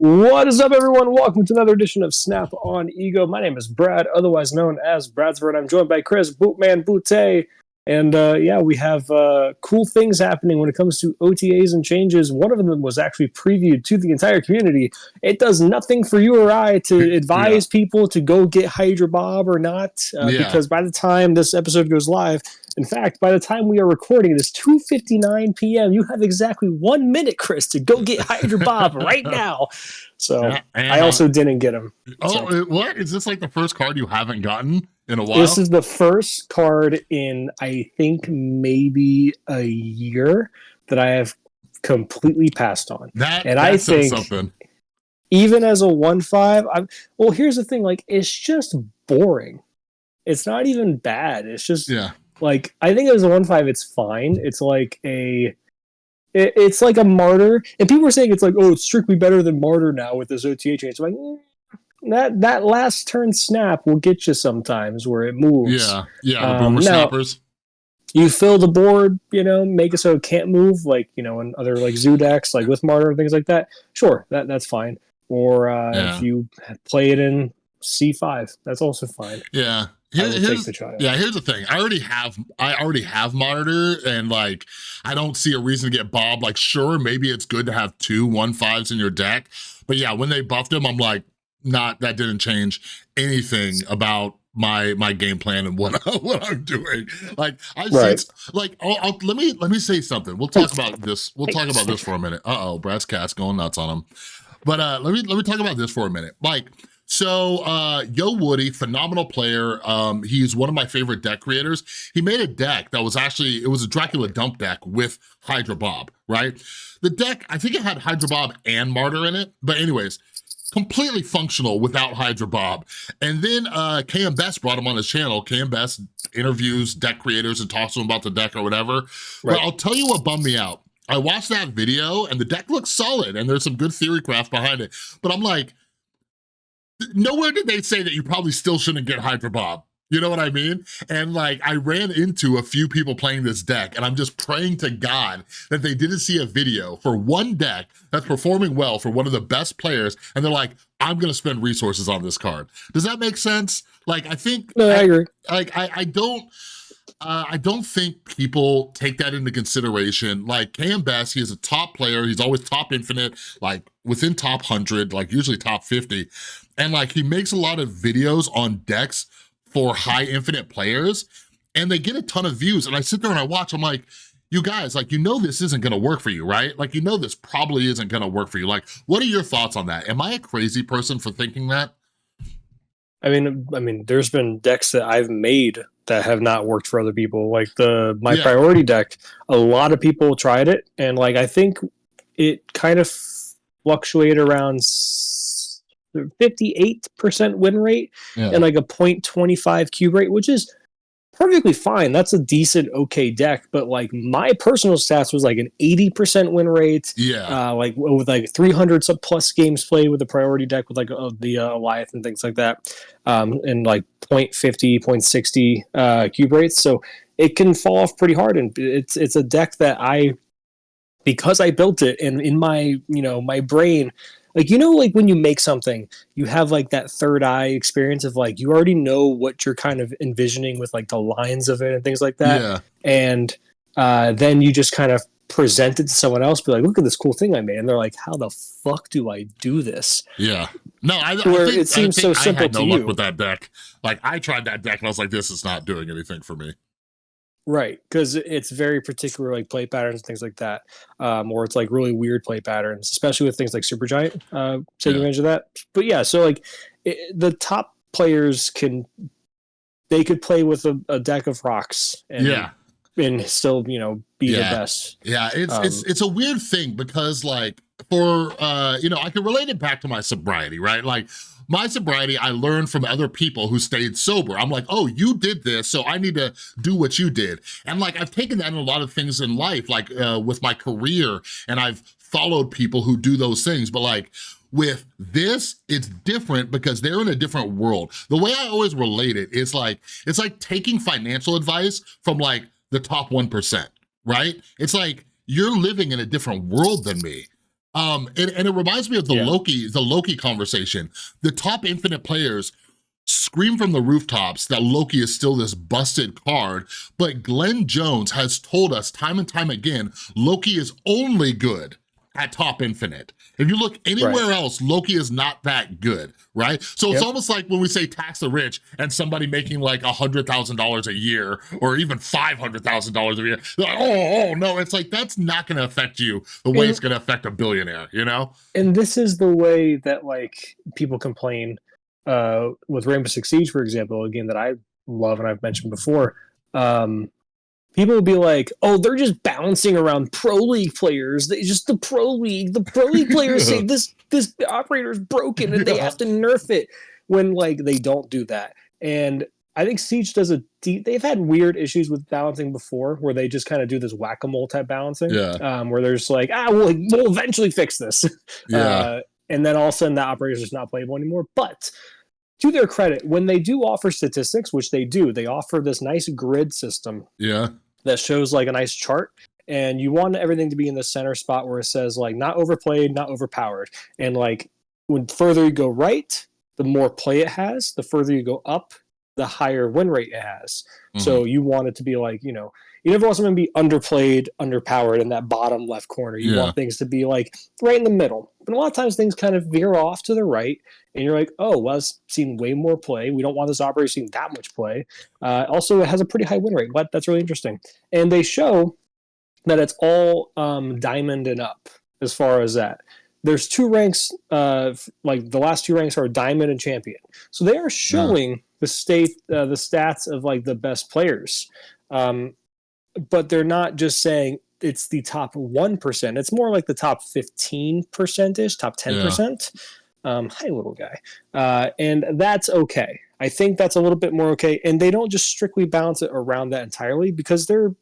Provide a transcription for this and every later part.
What is up, everyone? Welcome to another edition of Snap on Ego. My name is Brad, otherwise known as Bradsford. I'm joined by Chris, Bootman Boote. And we have cool things happening when it comes to OTAs and changes. One of them was actually previewed to the entire community. It does nothing for you or I to advise people to go get Hydra Bob or not, because by the time this episode goes live, in fact, by the time we are recording, it is 2:59 p.m. You have exactly 1 minute, Chris, to go get Hydra Bob right now. So I also didn't get him. What? Is this like the first card you haven't gotten in a while? This is the first card in, I think, maybe a year that I have completely passed on. I think something. Even as a 1/5, well, here's the thing, like, it's just boring. It's not even bad. It's just like, I think as a 1/5, it's fine. It's like it's like a martyr, and people are saying it's like, oh, it's strictly better than martyr now with this OTA change. I'm like, that last turn snap will get you sometimes where it moves. The boomer snappers. You fill the board, make it so it can't move, like, in other like zoo decks, like with martyr and things like that. Sure, that's fine. Or if you play it in C5, that's also fine. Yeah. Here's the thing. I already have monitor, and like, I don't see a reason to get Bob. Like, sure, maybe it's good to have 2 1/5s in your deck, but yeah, when they buffed him, I'm like, that didn't change anything about my game plan and what I'm doing. Like, let me say something. We'll talk about this. We'll talk about this for a minute. Brad's cat's going nuts on him. But let me talk about this for a minute. So Yo Woody, phenomenal player. He's one of my favorite deck creators. He made a deck that was it was a Dracula dump deck with Hydra Bob, right? The deck, I think it had Hydra Bob and Martyr in it, but anyways, completely functional without Hydra Bob. And then KM Best brought him on his channel. KM Best interviews deck creators and talks to them about the deck or whatever. Right. But I'll tell you what bummed me out. I watched that video and the deck looks solid and there's some good theory craft behind it. But I'm like, nowhere did they say that you probably still shouldn't get Hydra Bob. You know what I mean? And like, I ran into a few people playing this deck and I'm just praying to God that they didn't see a video for one deck that's performing well for one of the best players. And they're like, I'm gonna spend resources on this card. Does that make sense? Like, I think- No, I agree. Like, I don't think people take that into consideration. Like, KM Best, he is a top player. He's always top infinite, like within top 100, like usually top 50. And like, he makes a lot of videos on decks for high infinite players and they get a ton of views. And I sit there and I watch, I'm like, you guys, like, this isn't gonna work for you, right? Like, this probably isn't gonna work for you. Like, what are your thoughts on that? Am I a crazy person for thinking that? I mean, there's been decks that I've made that have not worked for other people. Like my priority deck, a lot of people tried it. And like, I think it kind of fluctuated around 58% win rate and like a 0.25 cube rate, which is perfectly fine. That's a decent, okay deck. But like, my personal stats was like an 80% win rate. Like with like 300 plus games played with the priority deck with like the Goliath and things like that. And like 0.50, 0.60 cube rates. So it can fall off pretty hard. And it's a deck that because I built it and in my, my brain, like, like when you make something, you have like that third eye experience of like, you already know what you're kind of envisioning with like the lines of it and things like that. Yeah. And then you just kind of present it to someone else, be like, look at this cool thing I made. And they're like, how the fuck do I do this? Yeah. No, I think it seems so simple to you. I had no luck with that deck. Like, I tried that deck and I was like, this is not doing anything for me. Right, because it's very particular, like play patterns and things like that, or it's like really weird play patterns, especially with things like Supergiant taking advantage of that. But yeah, so like the top players could play with a deck of rocks and still be the best. Yeah, it's a weird thing because like for I can relate it back to my sobriety, right? Like, my sobriety, I learned from other people who stayed sober. I'm like, oh, you did this, so I need to do what you did. And like, I've taken that in a lot of things in life, like with my career, and I've followed people who do those things. But like, with this, it's different because they're in a different world. The way I always relate it is like, it's like taking financial advice from like the top 1%, right? It's like, you're living in a different world than me. And it reminds me of the Loki conversation. The top infinite players scream from the rooftops that Loki is still this busted card, but Glenn Jones has told us time and time again, Loki is only good at top infinite. If you look anywhere else, Loki is not that good, right? So it's almost like when we say tax the rich and somebody making like $100,000 a year or even $500,000 a year, like, oh no, it's like, that's not gonna affect you the way it's gonna affect a billionaire, you know? And this is the way that like people complain with Rainbow Six Siege, for example, a game that I love and I've mentioned before. People will be like, "Oh, they're just bouncing around pro league players. The pro league players say this operator is broken and they have to nerf it." When like they don't do that, and I think Siege does they've had weird issues with balancing before, where they just kind of do this whack-a-mole type balancing, where they're just like, we'll eventually fix this, and then all of a sudden that operator's just not playable anymore. But to their credit, when they do offer statistics, which they do, they offer this nice grid system that shows like a nice chart, and you want everything to be in the center spot where it says like not overplayed, not overpowered. And like when further you go right, the more play it has, the further you go up, the higher win rate it has. So you want it to be like, you never want something to be underplayed, underpowered in that bottom left corner. You want things to be like right in the middle. But a lot of times things kind of veer off to the right, and you're like, oh, well, it's seen way more play. We don't want this operator seeing that much play. Also, it has a pretty high win rate. That's really interesting. And they show that it's all diamond and up as far as that. There's two ranks, like the last two ranks are diamond and champion. So they are showing the stats of like the best players. But they're not just saying it's the top 1%. It's more like the top 15%ish, top 10%. Hi, little guy. And that's okay. I think that's a little bit more okay. And they don't just strictly balance it around that entirely, because they're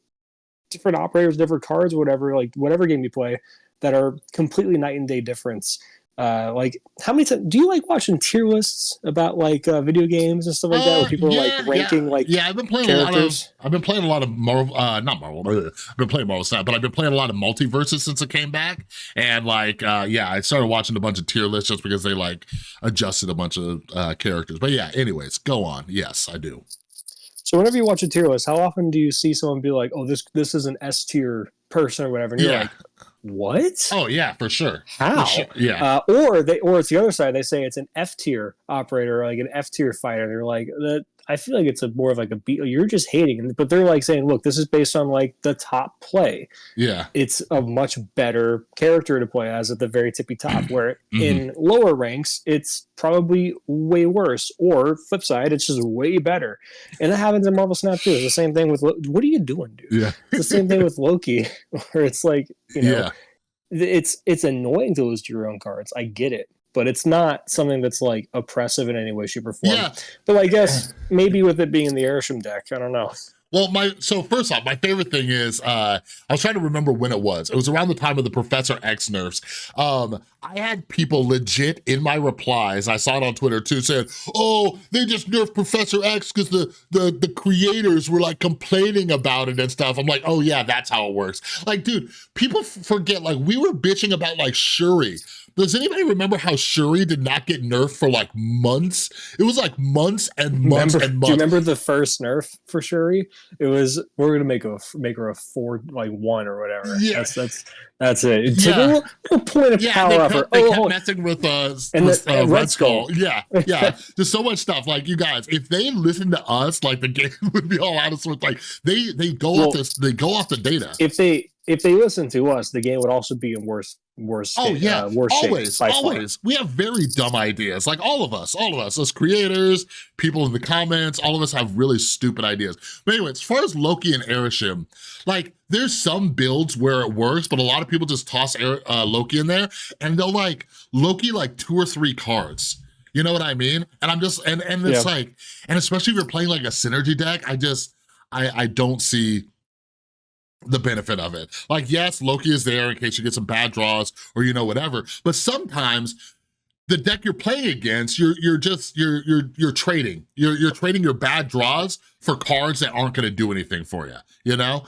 different operators, different cards, whatever, like whatever game you play, that are completely night and day difference. Like how many times do you like watching tier lists about like video games and stuff like that, where people are like ranking I've been playing characters? I've been playing a lot of Marvel, not Marvel. I've been playing Marvel stuff, but I've been playing a lot of multiverses since it came back, and like I started watching a bunch of tier lists just because they like adjusted a bunch of characters. But yeah, anyways, go on. Yes, I do. So whenever you watch a tier list, how often do you see someone be like, "Oh, this is an S tier person" or whatever, and you're like, what? Oh yeah, for sure. How? For sure. Yeah. Or it's the other side. They say it's an F tier operator, or like an F tier fighter. They're like, I feel like it's more of like a B. You're just hating, but they're like saying, look, this is based on like the top play. Yeah. It's a much better character to play as at the very tippy top. Where in lower ranks, it's probably way worse. Or flip side, it's just way better. And that happens in Marvel Snap too. It's the same thing with what are you doing, dude? Yeah. It's the same thing with Loki, where it's like, it's annoying to lose to your own cards. I get it, but it's not something that's like oppressive in any way, shape, or form. Yeah. But I guess maybe with it being in the Arishem deck, I don't know. Well, so first off, my favorite thing is, I was trying to remember when it was. It was around the time of the Professor X nerfs. I had people legit in my replies, I saw it on Twitter too, saying, oh, they just nerfed Professor X because the creators were like complaining about it and stuff. I'm like, oh yeah, that's how it works. Like, dude, people forget, like we were bitching about like Shuri. Does anybody remember how Shuri did not get nerfed for like months? It was like months and months and months. Do you remember the first nerf for Shuri? It was, we're gonna make her a 4-1 or whatever. Yeah, that's it. It took a little point of power off her. They kept messing with Red Skull. Yeah. There's so much stuff. Like, you guys, if they listened to us, like the game would be all out of sorts. Like they go off this. They go off the data. If they listen to us, the game would also be in worse always. We have very dumb ideas, like all of us, as creators, people in the comments, all of us have really stupid ideas. But anyway, as far as Loki and Arishem, like there's some builds where it works, but a lot of people just toss Loki in there, and they'll like Loki like 2 or 3 cards. You know what I mean? And I'm just, and it's like, and especially if you're playing like a synergy deck, I don't see the benefit of it. Like, yes, Loki is there in case you get some bad draws or, whatever. But sometimes the deck you're playing against, you're trading. You're trading your bad draws for cards that aren't going to do anything for you. You know,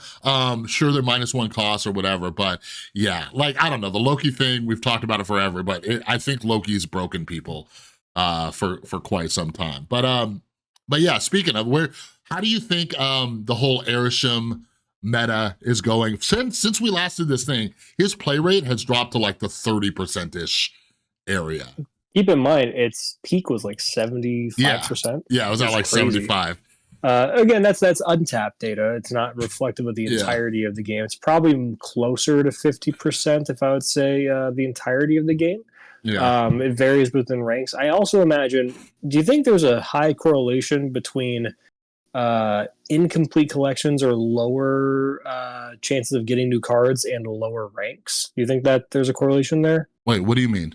sure they're -1 cost or whatever, but yeah, like I don't know, the Loki thing, we've talked about it forever, but I think Loki's broken people for quite some time. But yeah, speaking of how do you think the whole Arishem meta is going? Since we last did this thing, his play rate has dropped to like the 30% area. Keep in mind, its peak was like 75%. Yeah, it was at like crazy. 75. Again, that's untapped data. It's not reflective of the entirety of the game. It's probably closer to 50%, if I would say the entirety of the game. Yeah. It varies within ranks. I also imagine, do you think there's a high correlation between incomplete collections or lower chances of getting new cards and lower ranks? Do you think that there's a correlation there? Wait, what do you mean?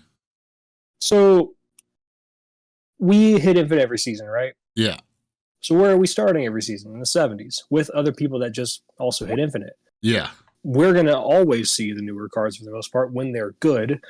So we hit Infinite every season, right? Yeah. So where are we starting every season? In the 70s with other people that just also hit Infinite. Yeah. We're going to always see the newer cards for the most part when they're good,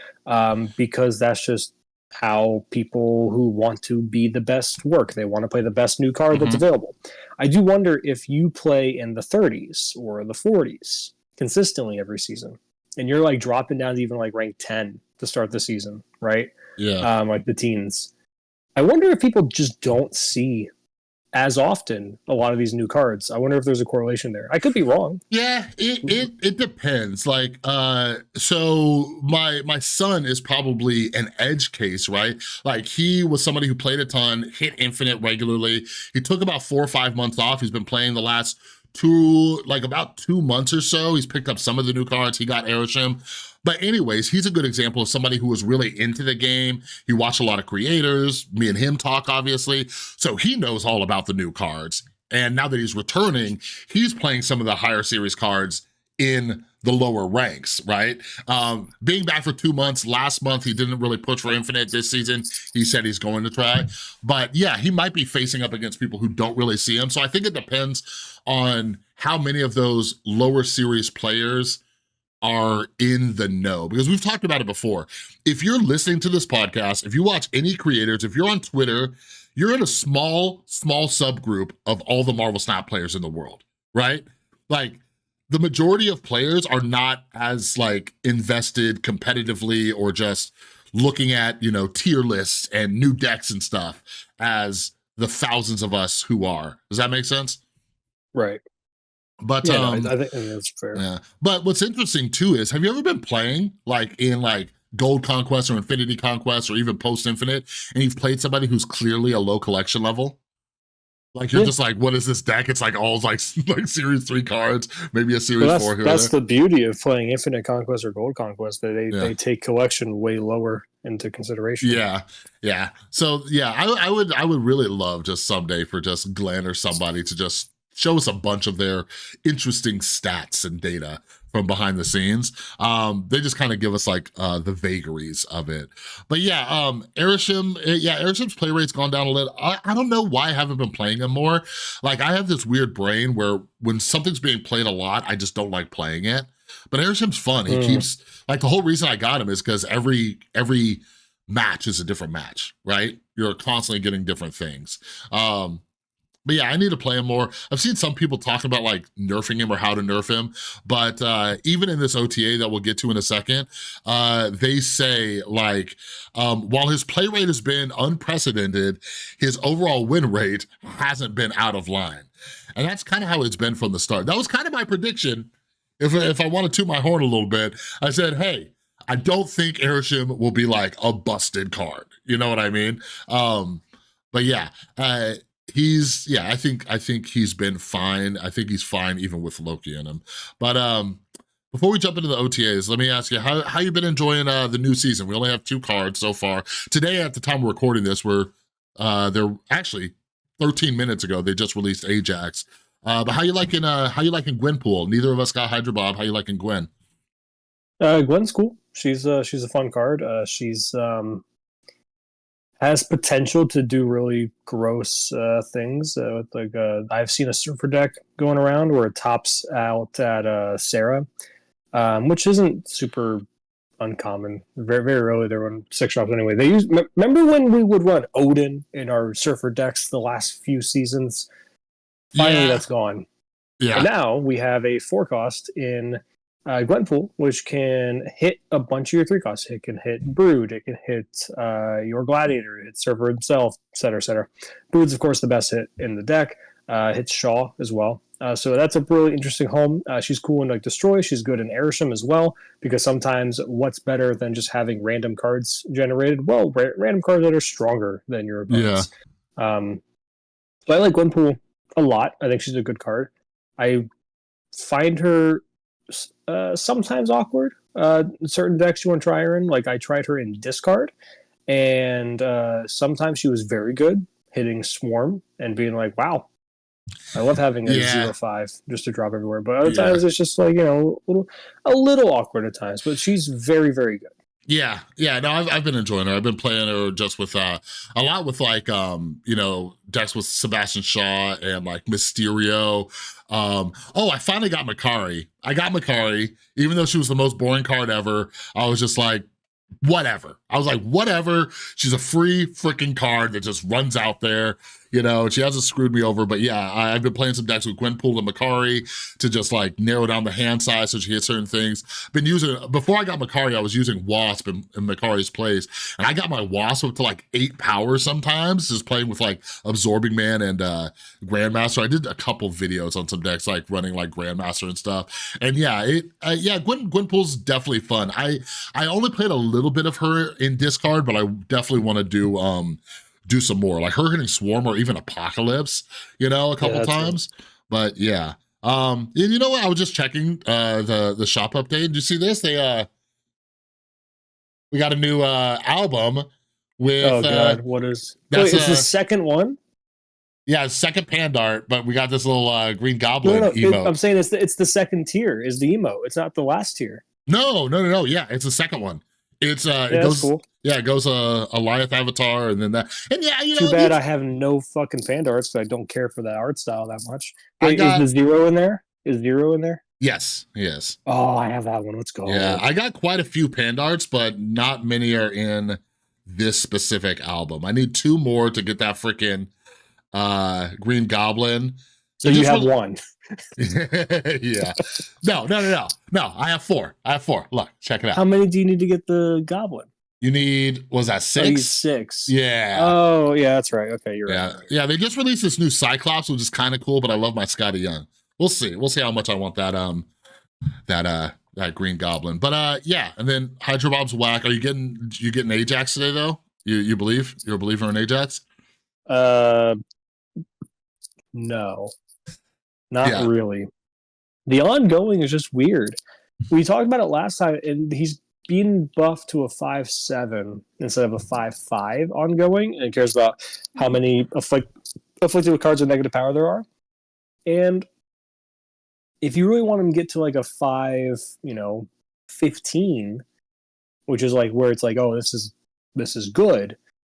because that's just how people who want to be the best work. They want to play the best new card that's available. I do wonder if you play in the 30s or the 40s consistently every season, and you're like dropping down to even like rank 10 to start the season, right? Yeah. Like the teens. I wonder if people just don't see as often a lot of these new cards. I wonder if there's a correlation there. I could be wrong. Yeah, it depends. Like, so my son is probably an edge case, right? Like he was somebody who played a ton, hit Infinite regularly. He took about 4 or 5 months off. He's been playing the last about 2 months or so. He's picked up some of the new cards. He got Arishem. But anyways, he's a good example of somebody who was really into the game. He watched a lot of creators, me and him talk, obviously. So he knows all about the new cards. And now that he's returning, he's playing some of the higher series cards in the lower ranks, right? Being back for 2 months, last month, he didn't really push for Infinite. This season, he said he's going to try. But yeah, he might be facing up against people who don't really see him. So I think it depends on how many of those lower series players are in the know, because we've talked about it before. If you're listening to this podcast, if you watch any creators, if you're on Twitter, you're in a small subgroup of all the Marvel Snap players in the world, right? Like the majority of players are not as like invested competitively or just looking at, you know, tier lists and new decks and stuff as the thousands of us who are. Does that make sense? Right. But yeah, I think that's fair. Yeah. But what's interesting too is, have you ever been playing like in like Gold Conquest or Infinity Conquest or even Post Infinite, and you've played somebody who's clearly a low collection level? Like you're just like, what is this deck? It's like all like Series 3 cards, maybe a Series 4 here. That's the beauty of playing Infinite Conquest or Gold Conquest, that they take collection way lower into consideration. Yeah. So yeah, I would really love just someday for just Glenn or somebody to just show us a bunch of their interesting stats and data from behind the scenes. They just kind of give us like the vagaries of it. But yeah, Arishem's play rate's gone down a little. I don't know why I haven't been playing him more. Like I have this weird brain where when something's being played a lot, I just don't like playing it. But Arishem's fun. He keeps, like the whole reason I got him is because every match is a different match, right? You're constantly getting different things. But yeah, I need to play him more. I've seen some people talking about like nerfing him or how to nerf him, but even in this OTA that we'll get to in a second, they say like, while his play rate has been unprecedented, his overall win rate hasn't been out of line. And that's kind of how it's been from the start. That was kind of my prediction. If I want to toot my horn a little bit, I said, hey, I don't think Arishem will be like a busted card. You know what I mean? But yeah, I think he's been fine. I think he's fine even with Loki in him. But before we jump into the OTAs, let me ask you, how you been enjoying the new season? We only have 2 cards so far. Today, at the time we're recording this, they're actually 13 minutes ago, they just released Ajax. But how you liking Gwenpool? Neither of us got Hydra Bob. How you liking Gwen? Gwen's cool. She's a fun card. She's has potential to do really gross things. I've seen a surfer deck going around where it tops out at Sarah, which isn't super uncommon. Very, very early there were 6 drops anyway. Remember when we would run Odin in our Surfer decks the last few seasons? Finally, that's gone. Yeah. And now we have a 4-cost in Gwenpool, which can hit a bunch of your 3-costs. It can hit Brood, it can hit your Gladiator, hit Surfer himself, etc., etc. Brood's, of course, the best hit in the deck. Hits Shaw as well. So that's a really interesting home. She's cool in like Destroy. She's good in Arishem as well, because sometimes what's better than just having random cards generated? Well, random cards that are stronger than your opponents. Yeah. So I like Gwenpool a lot. I think she's a good card. I find her sometimes awkward. Certain decks you want to try her in. Like I tried her in Discard, and sometimes she was very good hitting Swarm and being like, wow, I love having a 0/5 just to drop everywhere. But other times it's just like, a little awkward at times. But she's very, very good. Yeah, no, I've been enjoying her. I've been playing her just with a lot with like decks with Sebastian Shaw and like Mysterio. I finally got Makari. I got Makari, even though she was the most boring card ever. I was just like, whatever. I was like, whatever. She's a free freaking card that just runs out there. She hasn't screwed me over, but yeah, I've been playing some decks with Gwenpool and Makari to just like narrow down the hand size so she hits certain things. Before I got Makari, I was using Wasp in Makari's place, and I got my Wasp up to like 8 power sometimes, just playing with like Absorbing Man and Grandmaster. I did a couple videos on some decks like running like Grandmaster and stuff, and Gwenpool's definitely fun. I only played a little bit of her in Discard, but I definitely want to do some more, like her hitting Swarm or even Apocalypse, a couple times. Cool. But yeah. You know what? I was just checking the shop update. Did you see this? We got a new album with oh god, what is wait, it's the second one? Yeah, second Pandart, but we got this little Green Goblin emote. I'm saying it's the second tier is the emote. It's not the last tier. No. Yeah, it's the second one. It's it goes cool. Yeah, it goes a Goliath avatar and then that. And yeah, too bad I have no fucking Pandarts because I don't care for that art style that much. Is the Zero in there? Is Zero in there? Yes. Oh, I have that one. Let's go. Yeah, I got quite a few Pandarts, but not many are in this specific album. I need 2 more to get that freaking Green Goblin. So you have one. Yeah. No. I have 4. Look, check it out. How many do you need to get the Goblin? You need, was that 6? 6. Yeah. Oh, yeah, that's right. Okay, you're right. Yeah, they just released this new Cyclops, which is kind of cool, but I love my Scotty Young. We'll see how much I want that Green Goblin. But yeah, and then Hydro Bob's whack. Are you getting Ajax today though? You believe? You're a believer in Ajax? No. Not really. The ongoing is just weird. We talked about it last time, and he's being buffed to a 5/7 instead of a 5/5 ongoing, and it cares about how many afflicted with cards with negative power there are. And if you really want him to get to like a 5-15, which is like where it's like, oh, this is good,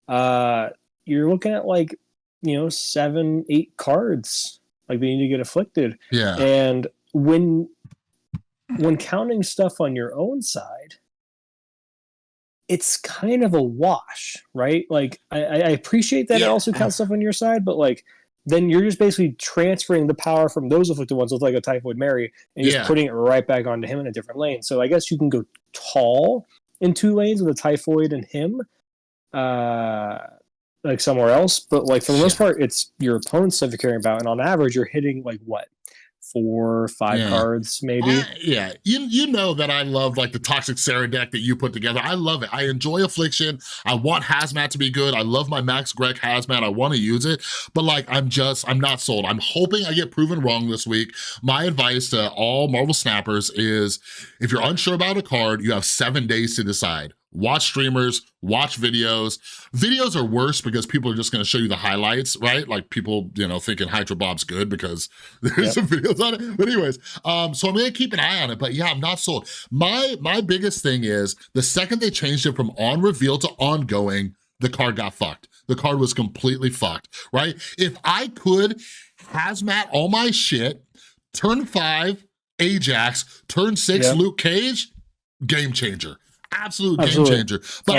you're looking at like 7-8 cards like they need to get afflicted. Yeah. And when counting stuff on your own side, it's kind of a wash, right? Like I appreciate that it also counts stuff on your side, but like then you're just basically transferring the power from those afflicted ones with like a Typhoid Mary and just putting it right back onto him in a different lane. So I guess you can go tall in 2 lanes with a Typhoid and him. Like somewhere else, but like for the most part, it's your opponent's stuff you're caring about, and on average, you're hitting like what 4 or 5 cards, maybe. You know that I love like the Toxic Sarah deck that you put together. I love it. I enjoy Affliction. I want Hazmat to be good. I love my Max Greg Hazmat. I want to use it, but like I'm not sold. I'm hoping I get proven wrong this week. My advice to all Marvel Snappers is if you're unsure about a card, you have 7 days to decide. Watch streamers, watch videos. Videos are worse because people are just gonna show you the highlights, right? Like people, thinking Hydro Bob's good because there's some videos on it. But anyways, so I'm gonna keep an eye on it, but yeah, I'm not sold. My biggest thing is the second they changed it from on reveal to ongoing, the card got fucked. The card was completely fucked, right? If I could Hazmat all my shit, turn 5, Ajax, turn 6, Luke Cage, game changer. Absolute game changer. But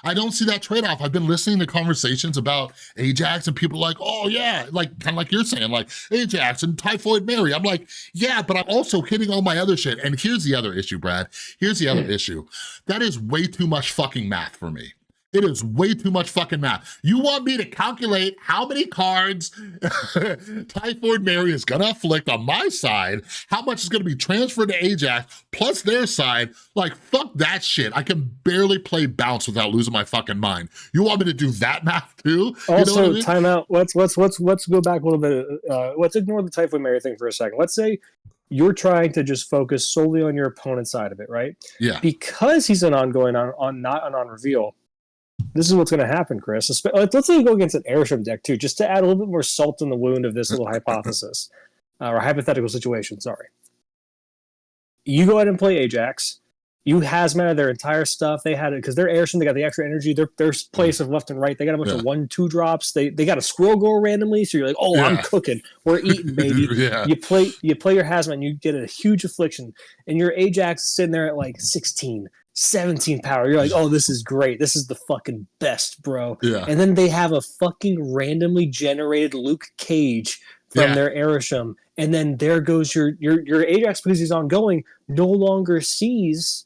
I don't see that trade-off. I've been listening to conversations about Ajax and people like, oh yeah, like kind of like you're saying, like Ajax and Typhoid Mary. I'm like, yeah, but I'm also hitting all my other shit. And here's the other issue, Brad. Here's the other issue. That is way too much fucking math for me. It is way too much fucking math. You want me to calculate how many cards Typhoid Mary is gonna afflict on my side, how much is gonna be transferred to Ajax, plus their side? Like, fuck that shit. I can barely play bounce without losing my fucking mind. You want me to do that math too? Also, you know what I mean? time out. Let's go back a little bit. Let's ignore the Typhoid Mary thing for a second. Let's say you're trying to just focus solely on your opponent's side of it, right? Yeah. Because he's an ongoing on not an on reveal. This is what's going to happen, Chris. Let's say you go against an Arishem deck, too, just to add a little bit more salt in the wound of this little hypothesis, or hypothetical situation, sorry. You go ahead and play Ajax. You hazmat their entire stuff. They had it, because they're Arishem, they got the extra energy. Their place of left and right. They got a bunch of 1-2 drops. They got a squirrel go randomly, so you're like, oh, I'm cooking. We're eating, baby. You play your hazmat, and you get a huge affliction, and your Ajax is sitting there at like 16, 17 power. You're like, oh, this is great. This is the fucking best, bro. Yeah. And then they have a fucking randomly generated Luke Cage from their Arishem. And then there goes your Ajax, because he's ongoing, no longer sees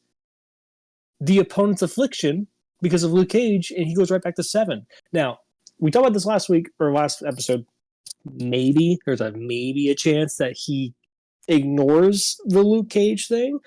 the opponent's affliction because of Luke Cage, and he goes right back to 7. Now, we talked about this last week, or last episode. There's a chance that he ignores the Luke Cage thing.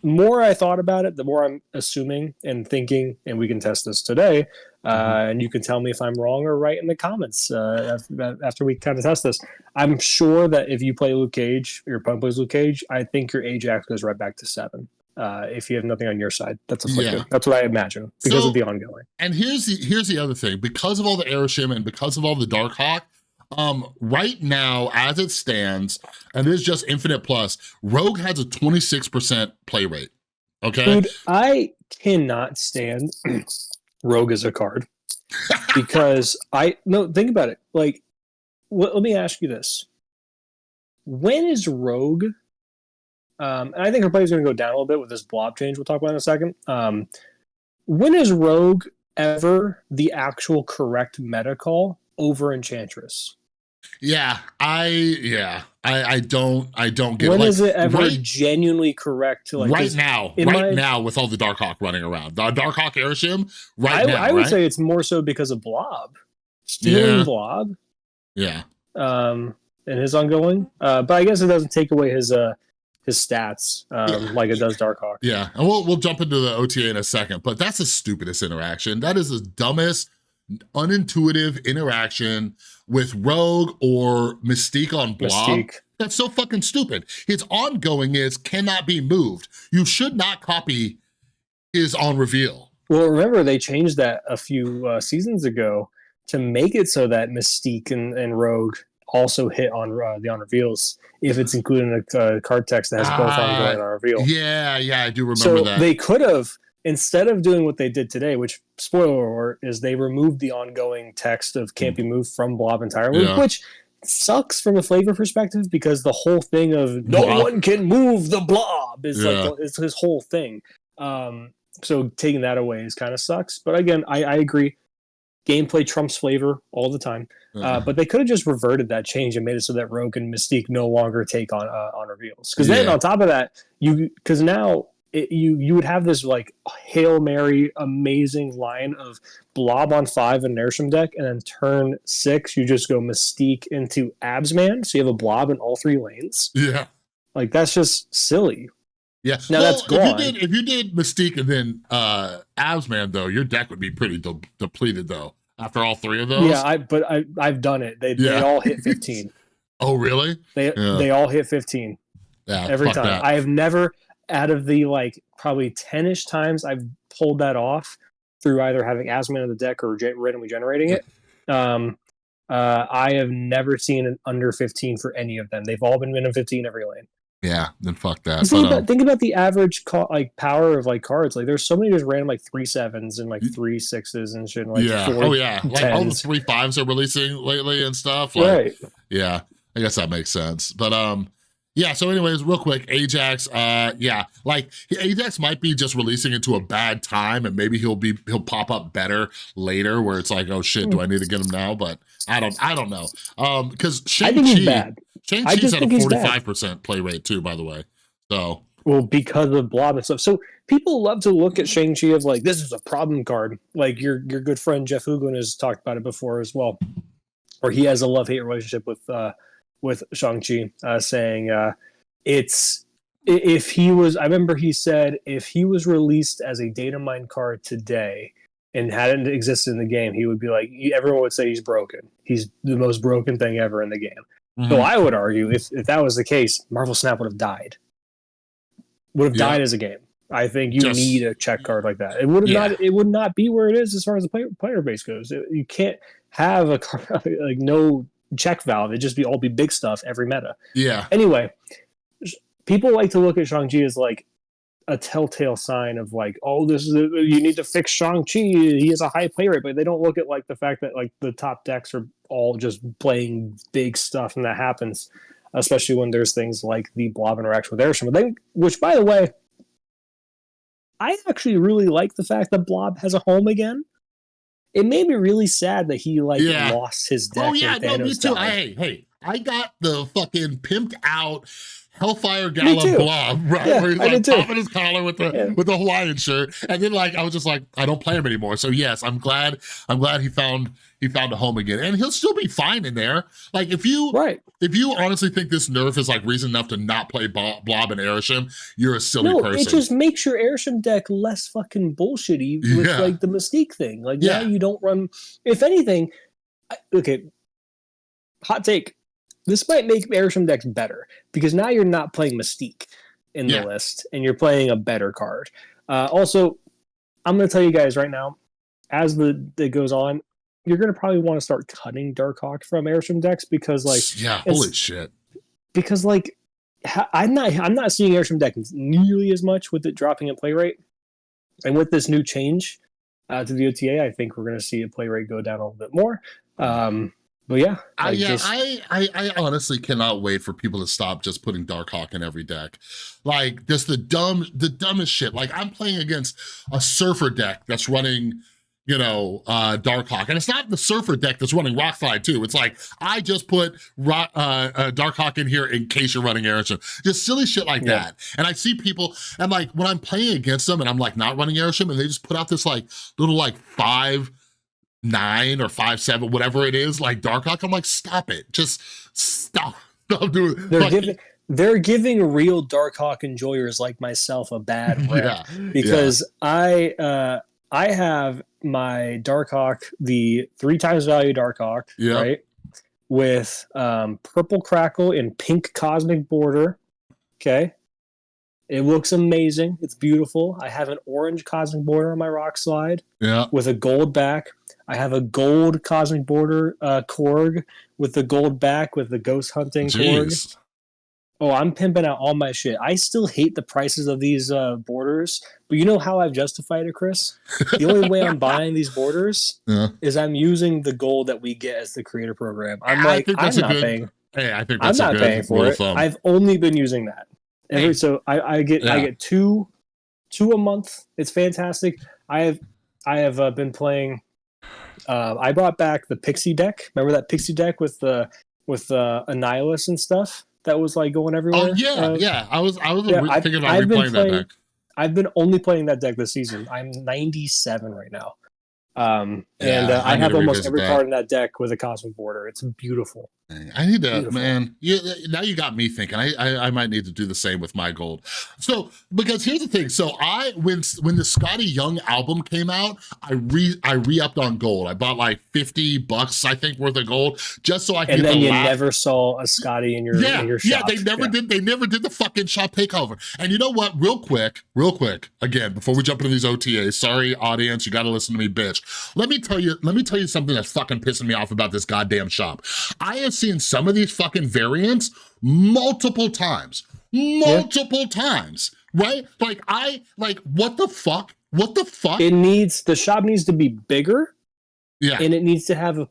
More I thought about it, the more I'm assuming and thinking, and we can test this today, and you can tell me if I'm wrong or right in the comments after we kind of test this. I'm sure that if you play Luke Cage, your opponent plays Luke Cage, I think your Ajax goes right back to 7. If you have nothing on your side, that's afflicted. That's what I imagine because of the ongoing. And here's the other thing: because of all the Arishem and because of all the Darkhawk, right now, as it stands, and this is just Infinite Plus, Rogue has a 26% play rate, okay? Dude, I cannot stand Rogue as a card because think about it. Like, let me ask you this. When is Rogue, and I think her play is going to go down a little bit with this blob change we'll talk about in a second. When is Rogue ever the actual correct meta call over Enchantress? I don't get when it. Is it ever genuinely correct to, like, right now with all the Darkhawk running around, the Darkhawk Arishem I would say it's more so because of Blob stealing Blob and his ongoing, but I guess it doesn't take away his stats like it does Darkhawk. And we'll jump into the OTA in a second, but that's the stupidest interaction. That is the dumbest, unintuitive interaction with Rogue or Mystique on Blob. That's so fucking stupid. His ongoing cannot be moved. You should not copy his on reveal. Well, remember they changed that a few seasons ago to make it so that Mystique and Rogue also hit on the on reveals if it's included in a card text that has both ongoing and on reveal. I do remember that. They could have, instead of doing what they did today, which, spoiler alert, is they removed the ongoing text of can't be moved from Blob entirely, which sucks from a flavor perspective because the whole thing of no one can move the Blob is like it's his whole thing. So taking that away is kind of sucks. But again, I agree. Gameplay trumps flavor all the time. But they could have just reverted that change and made it so that Rogue and Mystique no longer take on reveals. Because then on top of that, because now you would have this like Hail Mary amazing line of Blob on 5 in an Arishem deck, and then turn 6 you just go Mystique into Absman, so you have a Blob in all 3 lanes. Like that's just silly. Now that's gone. If you did Mystique and then Absman, though, your deck would be pretty depleted though after all 3 of those. I've done it. They all hit 15. Oh really? They all hit 15 every time. That. I have never, out of the like probably 10-ish times I've pulled that off through either having Asman in the deck or randomly generating it, I have never seen an under 15 for any of them. They've all been minimum 15 every lane. Then fuck that. Think about the average power of like cards. Like there's so many just random like 3/7s and like 3/6s and shit. And, like 4 like all the 3/5s are releasing lately and stuff. Like, right. I guess that makes sense. But Yeah, so anyways, real quick, Ajax, like Ajax might be just releasing into a bad time and maybe he'll pop up better later where it's like, oh shit, do I need to get him now? But I don't know. Because Shang-Chi's at a 45% play rate too, by the way. So well, because of Blob and stuff. So people love to look at Shang-Chi as like, this is a problem card. Like your good friend Jeff Hugon has talked about it before as well. Or he has a love-hate relationship with Shang-Chi, saying if he was, I remember he said if he was released as a data mine card today and hadn't existed in the game, he would be like, everyone would say he's broken. He's the most broken thing ever in the game. Mm-hmm. So I would argue if that was the case, Marvel Snap would have died. Died as a game. I think you need a check card like that. It would not be where it is as far as the player base goes. You can't have a card like no check valve. It'd just all be big stuff every meta. Yeah. Anyway, people like to look at Shang-Chi as like a telltale sign of like, oh, you need to fix Shang-Chi. He has a high play rate, but they don't look at like the fact that like the top decks are all just playing big stuff, and that happens, especially when there's things like the Blob interaction with Arishem. Which, by the way, I actually really like the fact that Blob has a home again. It made me really sad that he lost his deck. Oh yeah, no, me too. Hey, I got the fucking pimped out Hellfire Gala Blob, right? Yeah, where he's like popping his collar with the Hawaiian shirt, and then like I was just like, I don't play him anymore. So yes, I'm glad he found a home again, and he'll still be fine in there. Like if you honestly think this nerf is like reason enough to not play Blob and Arishem, you're a silly person. It just makes your Arishem deck less fucking bullshitty with like the Mystique thing. Like now you don't run. If anything, okay, hot take. This might make Arishem decks better because now you're not playing Mystique in the list and you're playing a better card. Also, I'm going to tell you guys right now, as the day goes on, you're going to probably want to start cutting Darkhawk from Arishem decks because like holy shit. Because like I'm not seeing Arishem decks nearly as much with it dropping in play rate. And with this new change to the OTA, I think we're going to see a play rate go down a little bit more. But yeah, I honestly cannot wait for people to stop just putting Darkhawk in every deck. Like, just the dumbest shit. Like, I'm playing against a Surfer deck that's running, Darkhawk, and it's not the Surfer deck that's running Rockslide too. It's like I just put Darkhawk in here in case you're running Arishem. Just silly shit like that. And I see people, and like when I'm playing against them, and I'm like not running Arishem, and they just put out this like little like 5-9 or 5-7, whatever it is, like Darkhawk. I'm like, stop it. Just stop. Stop doing it. They're giving real Darkhawk enjoyers like myself a bad rep because I have my Darkhawk, the 3 times value Darkhawk, right? With purple crackle and pink cosmic border. Okay. It looks amazing. It's beautiful. I have an orange cosmic border on my rock slide with a gold back. I have a gold cosmic border Korg with the gold back with the ghost hunting Korg. Oh, I'm pimping out all my shit. I still hate the prices of these borders, but you know how I've justified it, Chris? The only way I'm buying these borders is I'm using the gold that we get as the creator program. I'm not paying. Hey, I think that's I'm not paying for it. I've only been using that. So I get two a month. It's fantastic. I have been playing. I brought back the Pixie deck. Remember that Pixie deck with Annihilus and stuff that was like going everywhere? Oh I was thinking about replaying that deck. I've been only playing that deck this season. I'm 97 right now. I have almost every card in that deck with a cosmic border. It's beautiful. I need to, man. Now you got me thinking. I might need to do the same with my gold. So, because here's the thing. So when the Scotty Young album came out, I re-upped on gold. I bought like $50, I think, worth of gold just so I could. And then you never saw a Scotty in your shop. Yeah, they never did. They never did the fucking shop takeover. And you know what? Real quick. Again, before we jump into these OTAs, sorry audience, you got to listen to me, bitch. Let me tell you something that's fucking pissing me off about this goddamn shop. I have seen some of these fucking variants multiple times, right? Like what the fuck? The shop needs to be bigger. Yeah. And it needs to have a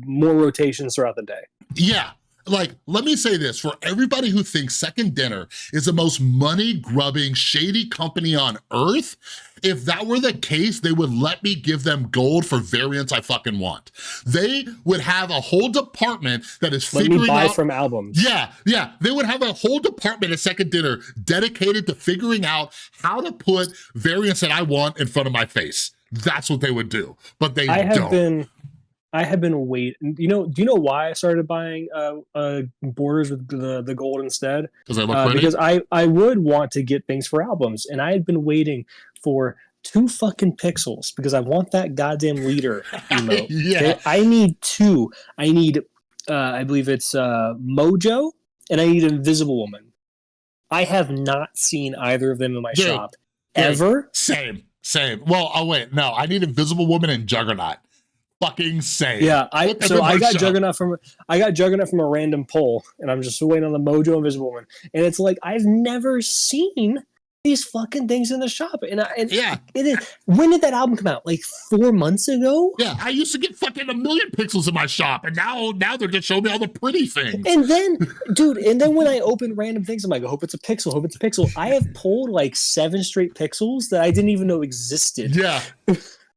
more rotations throughout the day. Yeah. like, let me say this, for everybody who thinks Second Dinner is the most money-grubbing, shady company on earth, if that were the case, they would let me give them gold for variants I fucking want. They would have a whole department that is figuring out— Let me buy from albums. Yeah. They would have a whole department at Second Dinner dedicated to figuring out how to put variants that I want in front of my face. That's what they would do, but they don't. I have been waiting. Do you know why I started buying borders with the gold instead? Because they look pretty? Because I would want to get things for albums, and I had been waiting for 2 fucking pixels because I want that goddamn leader emote. Yeah. Okay? I need 2. I need, I believe it's Mojo, and I need Invisible Woman. I have not seen either of them in my shop ever. Same. Well, oh wait, no, I need Invisible Woman and Juggernaut. Fucking same. Yeah, I got Juggernaut from a random poll, and I'm just waiting on the Mojo Invisible Woman. And it's like I've never seen these fucking things in the shop. And it is. When did that album come out? Like 4 months ago? Yeah, I used to get fucking 1 million pixels in my shop, and now they're just showing me all the pretty things. And then, when I open random things, I'm like, I hope it's a pixel. I have pulled like 7 straight pixels that I didn't even know existed. Yeah.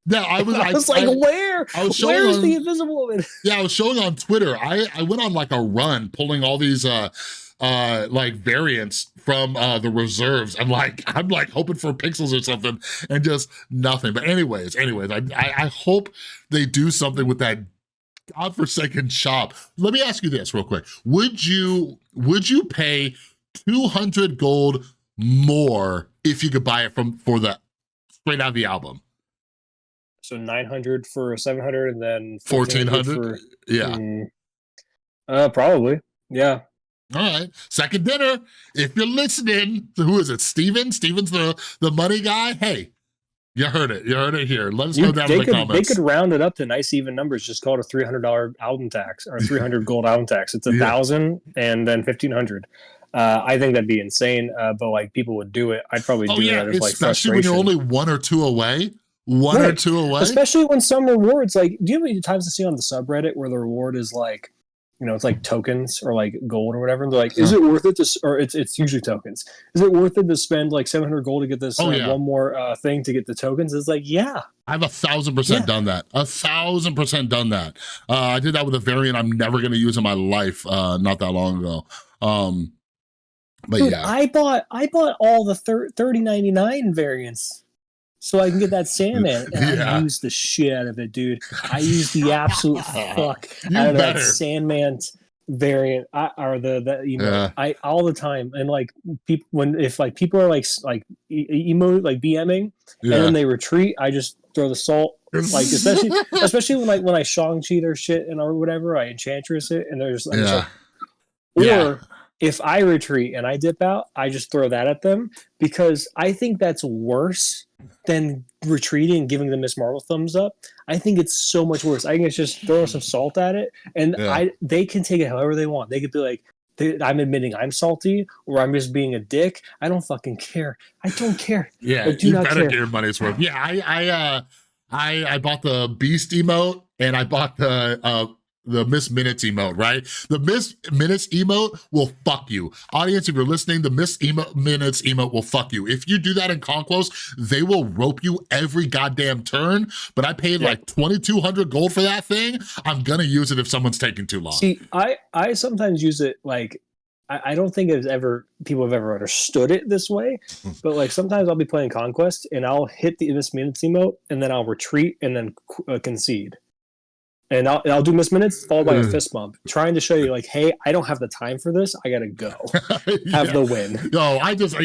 No, I was like, where? Where's the Invisible Woman? Yeah, I was showing on Twitter. I went on like a run pulling all these like variants from the reserves. I'm like hoping for pixels or something, and just nothing. But anyways, I hope they do something with that godforsaken shop. Let me ask you this real quick. Would you pay 200 gold more if you could buy it for the straight out of the album? So 900 for 700, and then 1400. Probably. Yeah. All right. Second Dinner. If you're listening, who is it? Steven's the money guy. Hey, you heard it. You heard it here. Let us know down in the comments. They could round it up to nice even numbers. Just call it a $300 album tax or 300 gold album tax. It's 1,000 and then 1,500. I think that'd be insane. But like people would do it. I'd probably do it. Like especially when you're only 1 or 2 away. One or two away? Especially when some rewards, like, do you know how many times I see on the subreddit where the reward is like, it's like tokens or like gold or whatever? And they're like, is it worth it to, or it's usually tokens. Is it worth it to spend like 700 gold to get this one more thing to get the tokens? It's like, yeah. I've 1,000% done that. 1,000% done that. I did that with a variant I'm never going to use in my life not that long ago. But dude, yeah. I bought all the 30.99 variants so I can get that Sandman, and I used the shit out of it, dude. I used the absolute fuck out of that Sandman variant, or I all the time. And like people, if people are like emo, like BMing, and then they retreat, I just throw the salt. Like especially when I Shang-Chi their shit and or whatever, I Enchantress it, and they're just like, or if I retreat and I dip out, I just throw that at them, because I think that's worse than retreating and giving the Miss Marvel thumbs up. I think it's so much worse. I think it's just throw some salt at it, and they can take it however they want. They could be like, I'm admitting I'm salty, or I'm just being a dick. I don't fucking care. I don't care. Yeah, you better get your money's worth. Yeah, I bought the Beast emote, and I bought the Miss Minutes emote, right? The Miss Minutes emote will fuck you. Audience, if you're listening, the Miss Minutes emote will fuck you. If you do that in Conquest, they will rope you every goddamn turn, but I paid like 2,200 gold for that thing. I'm gonna use it if someone's taking too long. See, I sometimes use it like, I don't think people have ever understood it this way, but like sometimes I'll be playing Conquest and I'll hit the Miss Minutes emote and then I'll retreat and then concede. And I'll do Miss Minutes followed by a fist bump, trying to show you like, hey, I don't have the time for this. I gotta go. Have the win. No, I'll just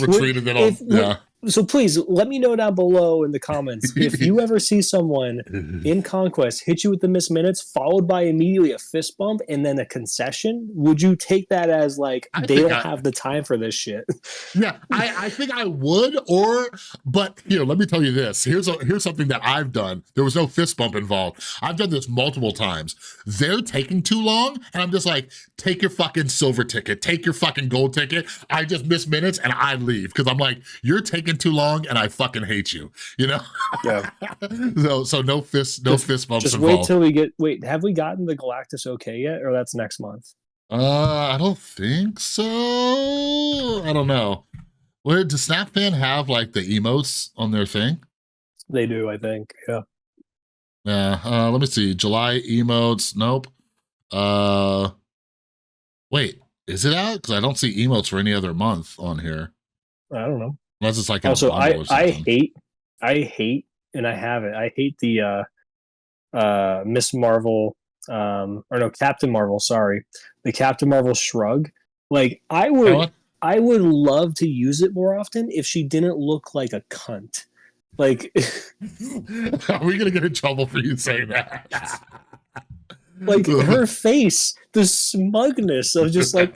retreat and then So please let me know down below in the comments if you ever see someone in Conquest hit you with the Miss Minutes followed by immediately a fist bump and then a concession. Would you take that as like they don't have the time for this shit? Yeah, I think I would. But here, let me tell you this. Here's something that I've done. There was no fist bump involved. I've done this multiple times. They're taking too long, and I'm just like, take your fucking silver ticket, take your fucking gold ticket. I just miss minutes and I leave because I'm like, you're taking taking too long, and I fucking hate you. You know. Yeah. So no fist bumps just involved. Wait till we get. Wait, have we gotten the Galactus okay yet, or that's next month? I don't think so. I don't know. Where does SnapFan have like the emotes on their thing? They do, I think. Yeah. Yeah. Let me see. July emotes. Nope. Wait, is it out? Because I don't see emotes for any other month on here. I don't know. Unless it's like also, I hate, and I have it. I hate the Miss Marvel, or no, Captain Marvel. Sorry, the Captain Marvel shrug. Like I would love to use it more often if she didn't look like a cunt. Like, are we gonna get in trouble for you saying that? Like her face, the smugness of just like,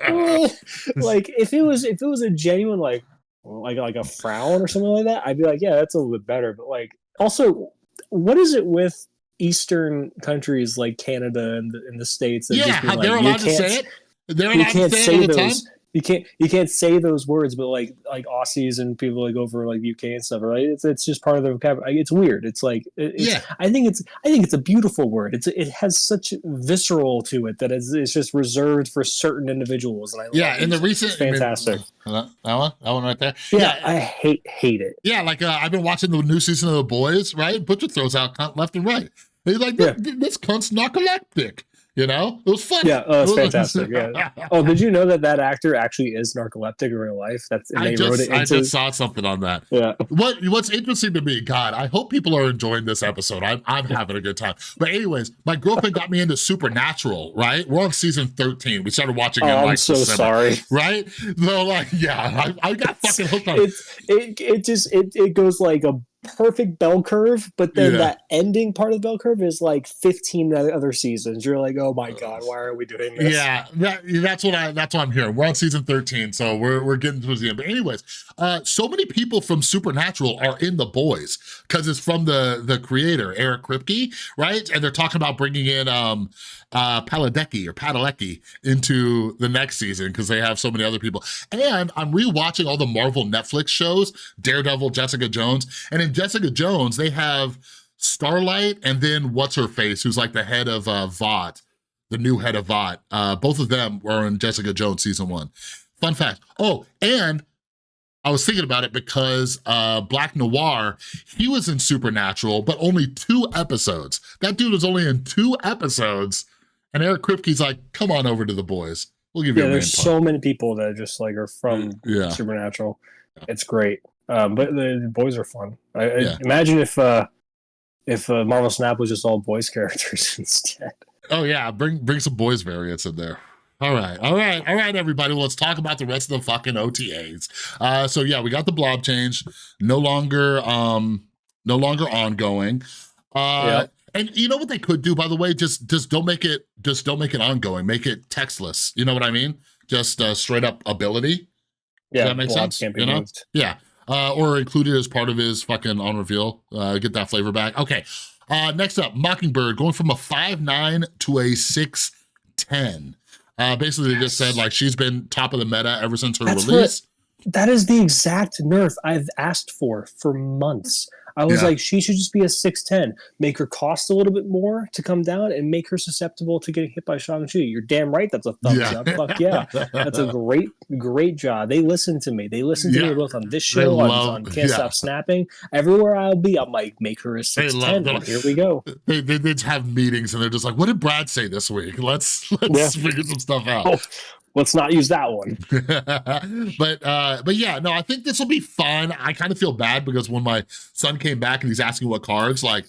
like if it was a genuine like a frown or something like that, I'd be like, yeah, that's a little bit better. But like, also, what is it with Eastern countries like Canada and the States? Yeah, just they're allowed to say it. They're allowed to say it all the time. You can't say those words, but like Aussies and people like over like UK and stuff, right? It's just part of their vocabulary. It's weird. It's like I think it's a beautiful word. It has such visceral to it that it's just reserved for certain individuals. And in the recent, it's fantastic. That one right there. Yeah, I hate it. Yeah, like I've been watching the new season of The Boys. Right, Butcher throws out cunt left and right. He's like, this cunt's narcoleptic. You know, it was fun. Yeah, it's fantastic. Yeah. Oh, did you know that actor actually is narcoleptic in real life? I just saw something on that. Yeah. What's interesting to me, God, I hope people are enjoying this episode. I'm having a good time. But anyways, my girlfriend got me into Supernatural. Right, we're on season 13. We started watching it. I'm so sorry. Right? So like, yeah, I got fucking hooked on it. It goes like a perfect bell curve, but then that ending part of the bell curve is like 15 other seasons. You're like, oh my god, why are we doing this? Yeah, that's what I'm hearing. We're on season 13, so we're getting towards the end. But anyways, so many people from Supernatural are in The Boys because it's from the creator Eric Kripke, right? And they're talking about bringing in Padalecki into the next season because they have so many other people. And I'm rewatching all the Marvel Netflix shows, Daredevil, Jessica Jones, and in Jessica Jones, they have Starlight and then what's-her-face, who's like the head of Vought, the new head of Vought. Both of them were in Jessica Jones season 1. Fun fact. Oh, and I was thinking about it because Black Noir, he was in Supernatural, but only 2 episodes. That dude was only in 2 episodes, and Eric Kripke's like, come on over to The Boys. We'll give you a man there's so many people that just like are from Supernatural. It's great. But the boys are fun. Imagine if Marvel Snap was just all boys characters instead. Oh yeah, bring some boys variants in there. All right, everybody. Well, let's talk about the rest of the fucking OTAs. So yeah, we got the blob change, no longer ongoing. And you know what they could do, by the way? Just don't make it ongoing. Make it textless. You know what I mean? Just straight up ability. Yeah, does that make sense? Can't be moved. Yeah. Or included as part of his fucking on reveal. Get that flavor back. Okay. Next up, Mockingbird going from a 5'9" to a 6'10". Basically, they just said like she's been top of the meta ever since her release. That is the exact nerf I've asked for months. I was like, she should just be a 6'10", make her cost a little bit more to come down and make her susceptible to getting hit by Shang-Chi. You're damn right that's a thumbs up. Fuck yeah. That's a great job. They listen to me. They listen to me both on this show, on Can't Stop Snapping. Everywhere I'll be, I'm like, make her a 6'10". Well, here we go. They just have meetings and they're just like, what did Brad say this week? Let's figure some stuff out. Oh, let's not use that one. But yeah, no, I think this will be fun. I kind of feel bad because when my son came back and he's asking what cards, like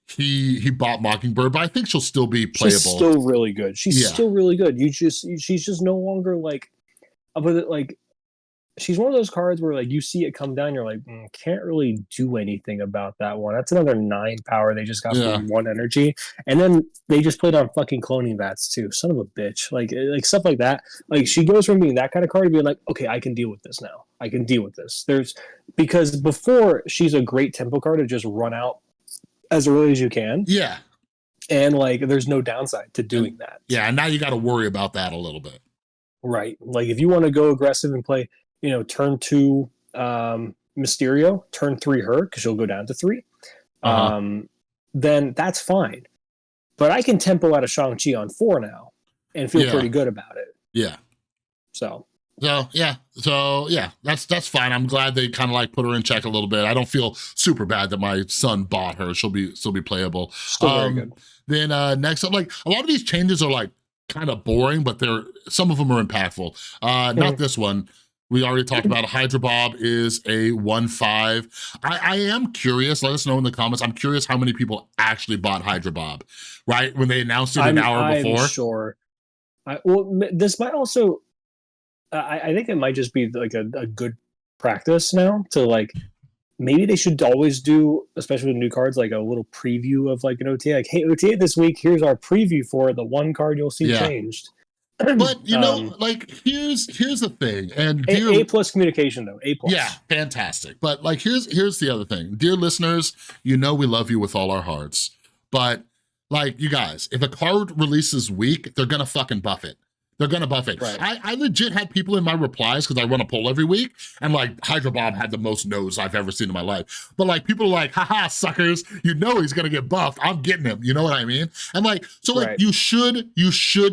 he bought Mockingbird, but I think she'll still be playable. She's still really good. She's still really good. She's just no longer like, she's one of those cards where like you see it come down, you're like, can't really do anything about that one. That's another 9 power they just got for 1 energy, and then they just played on fucking cloning bats too. Son of a bitch, like stuff like that. Like she goes from being that kind of card to being like, okay, I can deal with this now. I can deal with this. Because before she's a great tempo card to just run out as early as you can. Yeah, and like there's no downside to doing that. Yeah, and now you got to worry about that a little bit. Right, like if you want to go aggressive and play, turn 2, Mysterio, turn 3 her, because she'll go down to 3, then that's fine. But I can tempo out of Shang-Chi on 4 now and feel pretty good about it. Yeah. So yeah, that's fine. I'm glad they kind of like put her in check a little bit. I don't feel super bad that my son bought her. She'll be playable. Still very good. Then next up, like a lot of these changes are like kind of boring, but some of them are impactful. Not this one. We already talked about it. Hydra Bob is a 1/5. I am curious, let us know in the comments. I'm curious how many people actually bought Hydra Bob, right? When they announced it an hour before. I'm sure. Well, this might also, I think it might just be like a good practice now to like, maybe they should always do, especially with new cards, like a little preview of like an OTA. Like, hey, OTA this week, here's our preview for the one card you'll see changed. But you know, like here's the thing, and A plus communication though, A plus. Yeah, fantastic. But like here's the other thing, dear listeners, you know we love you with all our hearts, but like you guys, if a card releases weak, they're gonna fucking buff it. They're gonna buff it. Right. I legit had people in my replies, because I run a poll every week, and like Hydra Bob had the most no's I've ever seen in my life. But like people are like, haha, suckers, you know he's gonna get buffed. I'm getting him. You know what I mean? And like, so like you should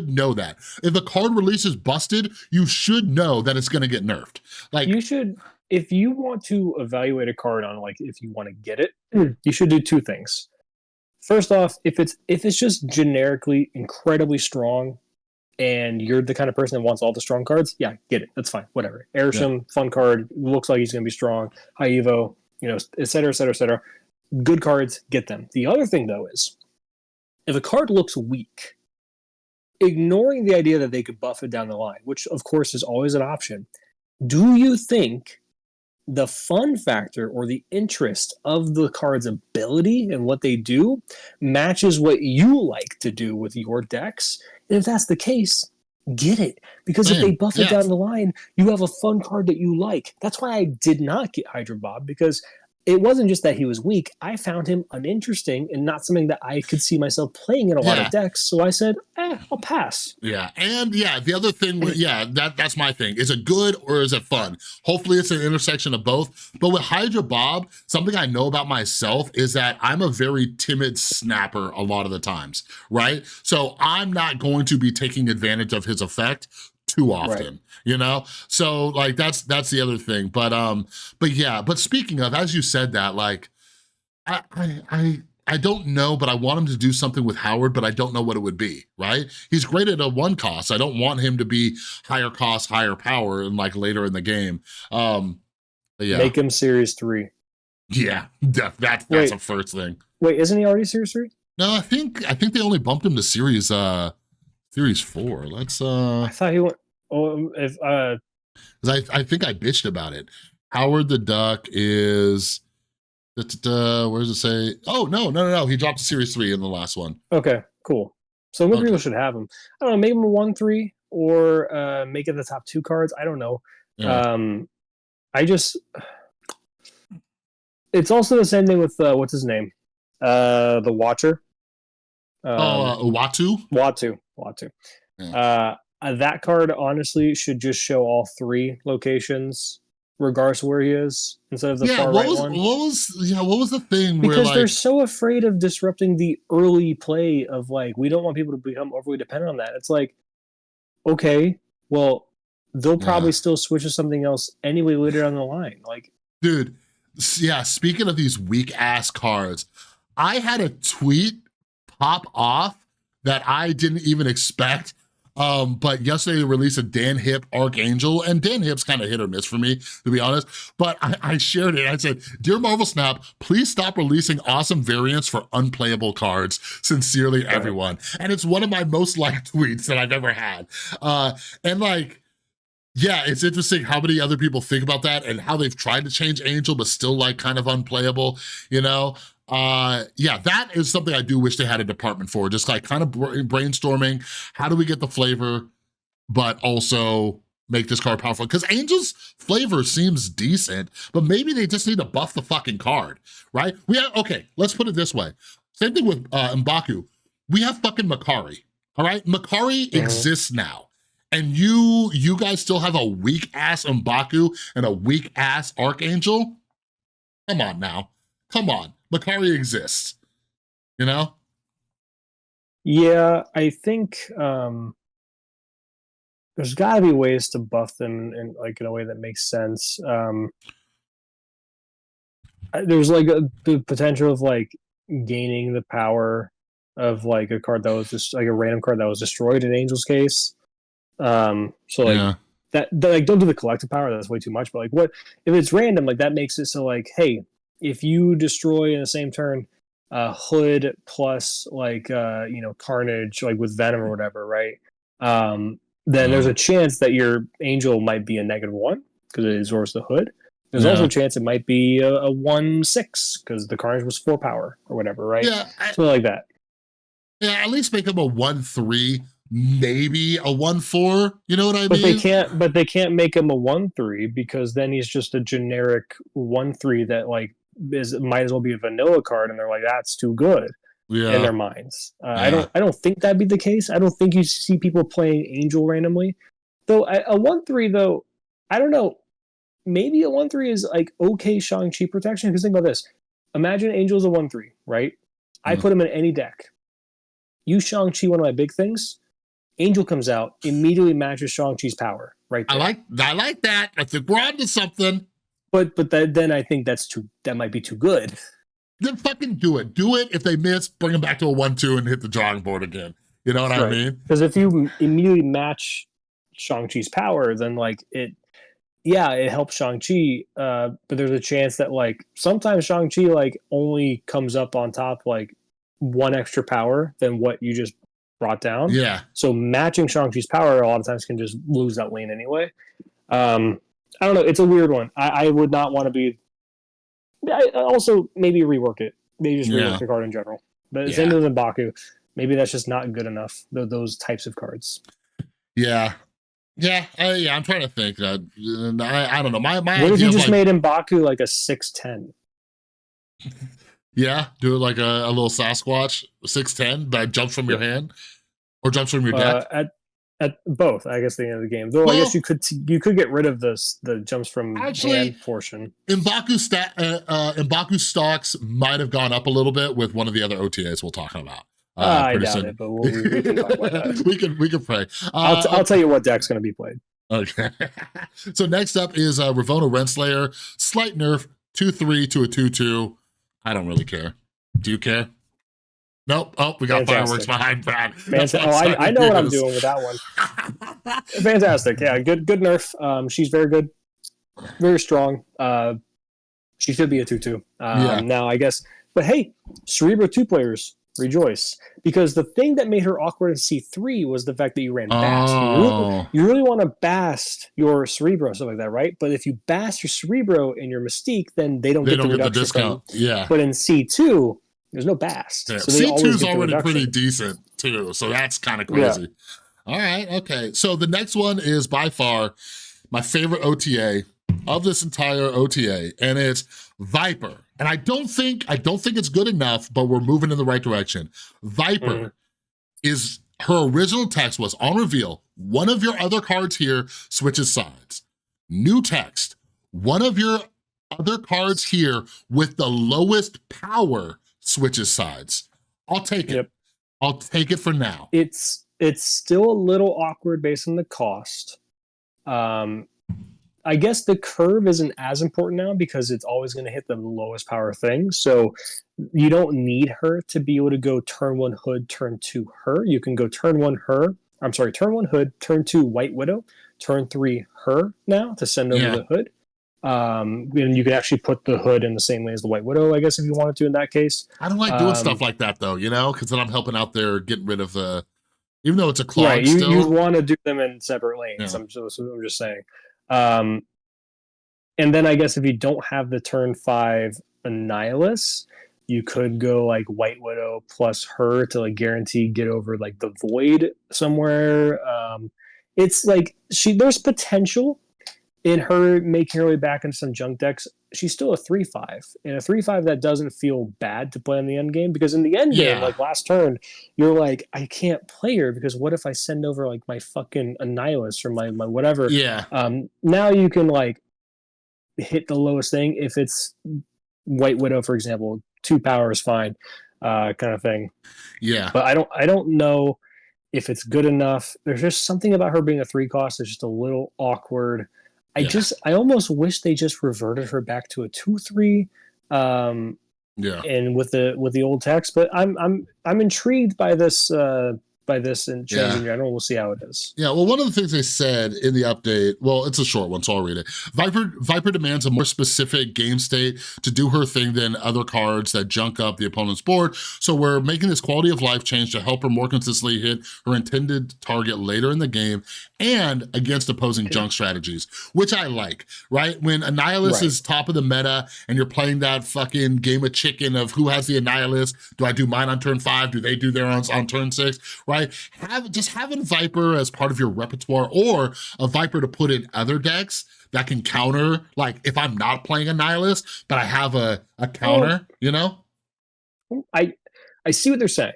know that. If a card release is busted, you should know that it's gonna get nerfed. Like you should, if you want to evaluate a card on like if you want to get it, you should do 2 things. First off, if it's just generically incredibly strong, and you're the kind of person that wants all the strong cards, yeah, get it. That's fine. Whatever. Arishem, fun card. Looks like he's going to be strong. High Evo, you know, et cetera, et cetera, et cetera. Good cards, get them. The other thing, though, is if a card looks weak, ignoring the idea that they could buff it down the line, which, of course, is always an option, do you think the fun factor or the interest of the card's ability and what they do matches what you like to do with your decks? And if that's the case, get it. Because if they buff it down the line, you have a fun card that you like. That's why I did not get Hydra Bob, because it wasn't just that he was weak. I found him uninteresting and not something that I could see myself playing in a lot of decks. So I said, I'll pass. Yeah, and the other thing, that's my thing. Is it good or is it fun? Hopefully it's an intersection of both. But with Hydra Bob, something I know about myself is that I'm a very timid snapper a lot of the times, right? So I'm not going to be taking advantage of his effect too often, you know? So like, that's the other thing. But speaking of, as you said that, like, I don't know, but I want him to do something with Howard, but I don't know what it would be, right? He's great at a 1 cost. I don't want him to be higher cost, higher power, and like later in the game. Make him Series 3. Yeah, that's a first thing. Wait, isn't he already Series 3? No, I think they only bumped him to Series 4. Let's I thought he went. Oh, if I think I bitched about it. Howard the Duck is. Where does it say? Oh, no. He dropped to Series 3 in the last one. Okay, cool. So more people should have him. I don't know, make him a 1/3 or make it the top 2 cards. I don't know. Yeah. It's also the same thing with what's his name? The Watcher. Uatu? Watu. Yeah. That card honestly should just show all 3 locations, regardless of where he is, instead of the far right one. What was the thing? Because they're so afraid of disrupting the early play of like, we don't want people to become overly dependent on that. It's like, okay, well, they'll probably still switch to something else anyway later down the line. Like, dude, speaking of these weak ass cards, I had a tweet pop off that I didn't even expect. But yesterday they released a Dan Hip Archangel, and Dan Hip's kind of hit or miss for me, to be honest. But I shared it. I said, "Dear Marvel Snap, please stop releasing awesome variants for unplayable cards. Sincerely, everyone." And it's one of my most liked tweets that I've ever had. And like, yeah, it's interesting how many other people think about that and how they've tried to change Angel, but still like kind of unplayable, you know? That is something I do wish they had a department for, just like kind of brainstorming, how do we get the flavor, but also make this card powerful? Because Angel's flavor seems decent, but maybe they just need to buff the fucking card, right? Okay, let's put it this way. Same thing with M'Baku. We have fucking Makari, all right? Makari exists now. And you guys still have a weak-ass M'Baku and a weak-ass Archangel? Come on now. Come on. Makari exists. You know? Yeah, I think there's got to be ways to buff them in like in a way that makes sense. There's like the potential of like gaining the power of like a card that was just like a random card that was destroyed in Angel's case. So like Yeah. that like don't do the collective power, that's way too much. But like what if it's random? Like that makes it so like, hey, if you destroy in the same turn Hood plus like Carnage like with Venom or whatever, right? Then there's a chance that your Angel might be a -1 because it absorbs the Hood. There's also a chance it might be a 1/6 because the Carnage was 4 power or whatever, right? Yeah. Something like that. Yeah, at least make him a 1/3, maybe a 1/4. You know what I But mean? they can't make him a 1/3 because then he's just a generic 1/3 that like might as well be a vanilla card, and they're like, that's too good in their minds. I don't think that'd be the case. I don't think you see people playing Angel randomly. Though a 1/3 though, I don't know. Maybe a 1/3 is like okay Shang-Chi protection. Because think about this. Imagine Angel's a 1/3, right? I put him in any deck. You Shang-Chi one of my big things. Angel comes out, immediately matches Shang-Chi's power, right there. I like that. I think we're onto something. But then I think that might be too good. Then fucking do it. Do it. If they miss, bring them back to a 1/2 and hit the drawing board again. You know what I mean? Because if you immediately match Shang-Chi's power, then like it helps Shang-Chi, but there's a chance that like sometimes Shang-Chi like only comes up on top like 1 extra power than what you just brought down. Yeah. So matching Shang-Chi's power a lot of times can just lose that lane anyway. I don't know. It's a weird one. I would not want to be. I also maybe rework it. Maybe just rework the card in general. But same with M'Baku. Maybe that's just not good enough. Those types of cards. Yeah. Yeah. I'm trying to think. I don't know. My what if you just made M'Baku like a 6/10? Yeah, do it like a little Sasquatch 6/10 that jumps from your hand or jumps from your deck. At both, I guess, the end of the game. Though I guess you could get rid of the jumps from hand portion. M'Baku stocks might have gone up a little bit with one of the other OTAs we'll talk about. I doubt it, but we can talk about that. we can pray. I'll tell you what deck's going to be played. Okay. So next up is Ravonna Renslayer, slight nerf, 2/3 to a 2/2. I don't really care. Do you care? Nope. Oh, we got fireworks behind Brad. I know what I'm doing with that one. Fantastic. Yeah, good nerf. She's very good. Very strong. She should be a 2/2. Now, I guess. But hey, Cerebro 2 players, rejoice. Because the thing that made her awkward in C3 was the fact that you ran Bast. You really want to Bast your Cerebro, stuff like that, right? But if you Bast your Cerebro and your Mystique, then they don't get the discount. But in C2, there's no Bast. Yeah. So C2 is already pretty decent, too. So that's kind of crazy. Yeah. All right. Okay. So the next one is by far my favorite OTA of this entire OTA, and it's Viper. And I don't think it's good enough, but we're moving in the right direction. Viper is, her original text was, on reveal, one of your other cards here switches sides. New text, one of your other cards here with the lowest power switches sides. I'll take it. I'll take it for now. It's still a little awkward based on the cost. I guess the curve isn't as important now because it's always going to hit the lowest power thing. So you don't need her to be able to go turn 1 Hood, turn 2 her. You can go turn 1 Hood, turn 2 White Widow, turn 3 her now to send over the Hood. And you can actually put the Hood in the same way as the White Widow, I guess, if you wanted to in that case. I don't like doing stuff like that, though, because then I'm helping out there getting rid of the, even though it's a clog still. You want to do them in separate lanes. I'm just saying. And then I guess if you don't have the turn 5 Annihilus, you could go like White Widow plus her to like guarantee get over like the Void somewhere. It's like there's potential in her making her way back into some junk decks. She's still a 3/5, and a 3/5 that doesn't feel bad to play in the end game, because in the end game, like last turn, you're like, I can't play her because what if I send over like my fucking Annihilus or my whatever? Yeah. Now you can like hit the lowest thing if it's White Widow, for example, 2 power is fine, kind of thing. Yeah. But I don't know if it's good enough. There's just something about her being a 3 cost that's just a little awkward. I almost wish they just reverted her back to a 2/3. And with the old text, but I'm intrigued by this and change in general. We'll see how it is. Yeah, well, one of the things they said in the update, well, it's a short one, so I'll read it. Viper demands a more specific game state to do her thing than other cards that junk up the opponent's board, so we're making this quality of life change to help her more consistently hit her intended target later in the game and against opposing junk strategies, which I like, right? When Annihilus is top of the meta and you're playing that fucking game of chicken of who has the Annihilus, do I do mine on turn 5, do they do theirs on turn 6, right? Just having Viper as part of your repertoire, or a Viper to put in other decks that can counter, like if I'm not playing Annihilus, but I have a counter, you know? I see what they're saying,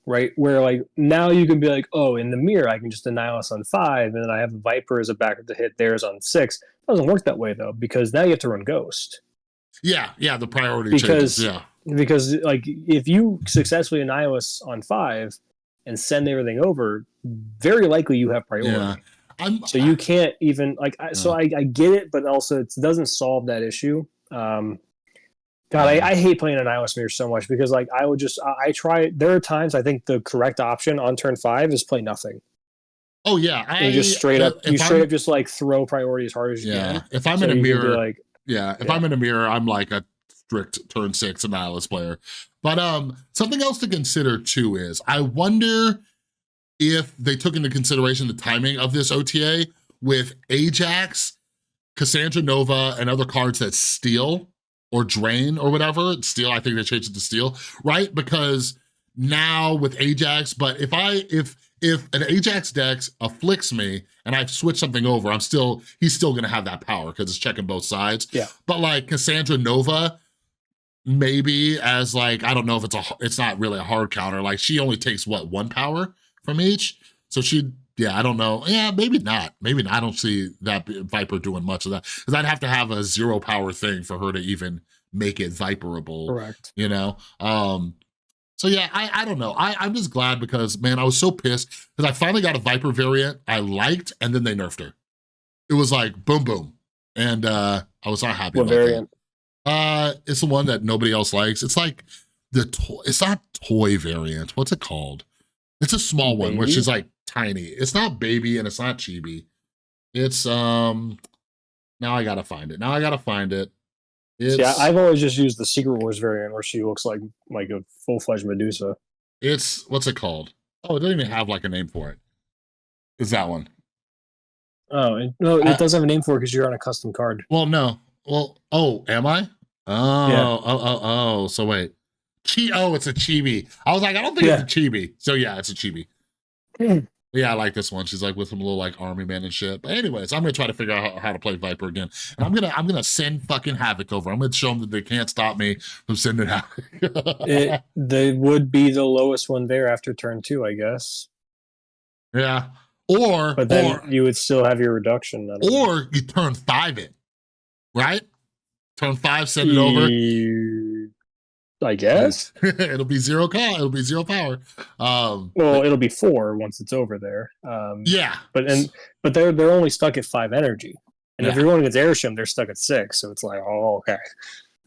right? Where like now you can be like, oh, in the mirror, I can just Annihilus on 5, and then I have Viper as a backup to hit theirs on 6. It doesn't work that way though, because now you have to run Ghost. Yeah, the priority changes, Because like if you successfully Annihilus on 5, and send everything over, very likely you have priority. So you can't even like. So I get it, but also it doesn't solve that issue. God, I hate playing an Annihilus mirror so much because like I try. There are times I think the correct option on turn 5 is play nothing. Oh yeah, you just straight up just like throw priority as hard as you can. If I'm in a mirror, I'm in a mirror, I'm like a strict turn 6 Annihilus player. But something else to consider too is, I wonder if they took into consideration the timing of this OTA with Ajax, Cassandra Nova, and other cards that steal or drain or whatever. Steal, I think they changed it to steal, right? Because now with Ajax, but if an Ajax deck afflicts me and I've switched something over, he's still gonna have that power because it's checking both sides. Yeah. But like Cassandra Nova, maybe as like, I don't know if it's not really a hard counter. Like she only takes what, 1 power from each? So I don't know. Yeah, maybe not. I don't see that Viper doing much of that because I'd have to have a 0 power thing for her to even make it Viperable. Correct. You know? So yeah, I don't know. I'm just glad because, man, I was so pissed because I finally got a Viper variant I liked and then they nerfed her. It was like, boom, boom. And I was not happy about variant? That. It's the one that nobody else likes. It's like it's not toy variant. What's it called? It's a small one, which is like tiny. It's not baby and it's not chibi. It's now I gotta find it. Yeah, I've always just used the Secret Wars variant where she looks like a full-fledged Medusa. It's, what's it called? Oh, it doesn't even have like a name for it. It's that one. Oh, no, it does have a name for it because you're on a custom card. Well, no. Well, oh, am I? Oh, yeah. Oh, so wait. It's a chibi. I was like, I don't think it's a chibi. So yeah, it's a chibi. Yeah, I like this one. She's like with some little like army man and shit. But anyways, I'm gonna try to figure out how to play Viper again. And I'm gonna send fucking Havoc over. I'm gonna show them that they can't stop me from sending Havoc. They would be the lowest one there after turn 2, I guess. Yeah. But then you would still have your reduction. Or you turn 5 it. Right? Turn 5, send it over. I guess. It'll be 0 call. It'll be 0 power. It'll be 4 once it's over there. Yeah. But they're only stuck at 5 energy. And if you're going against Arishem, they're stuck at 6. So it's like, oh, okay.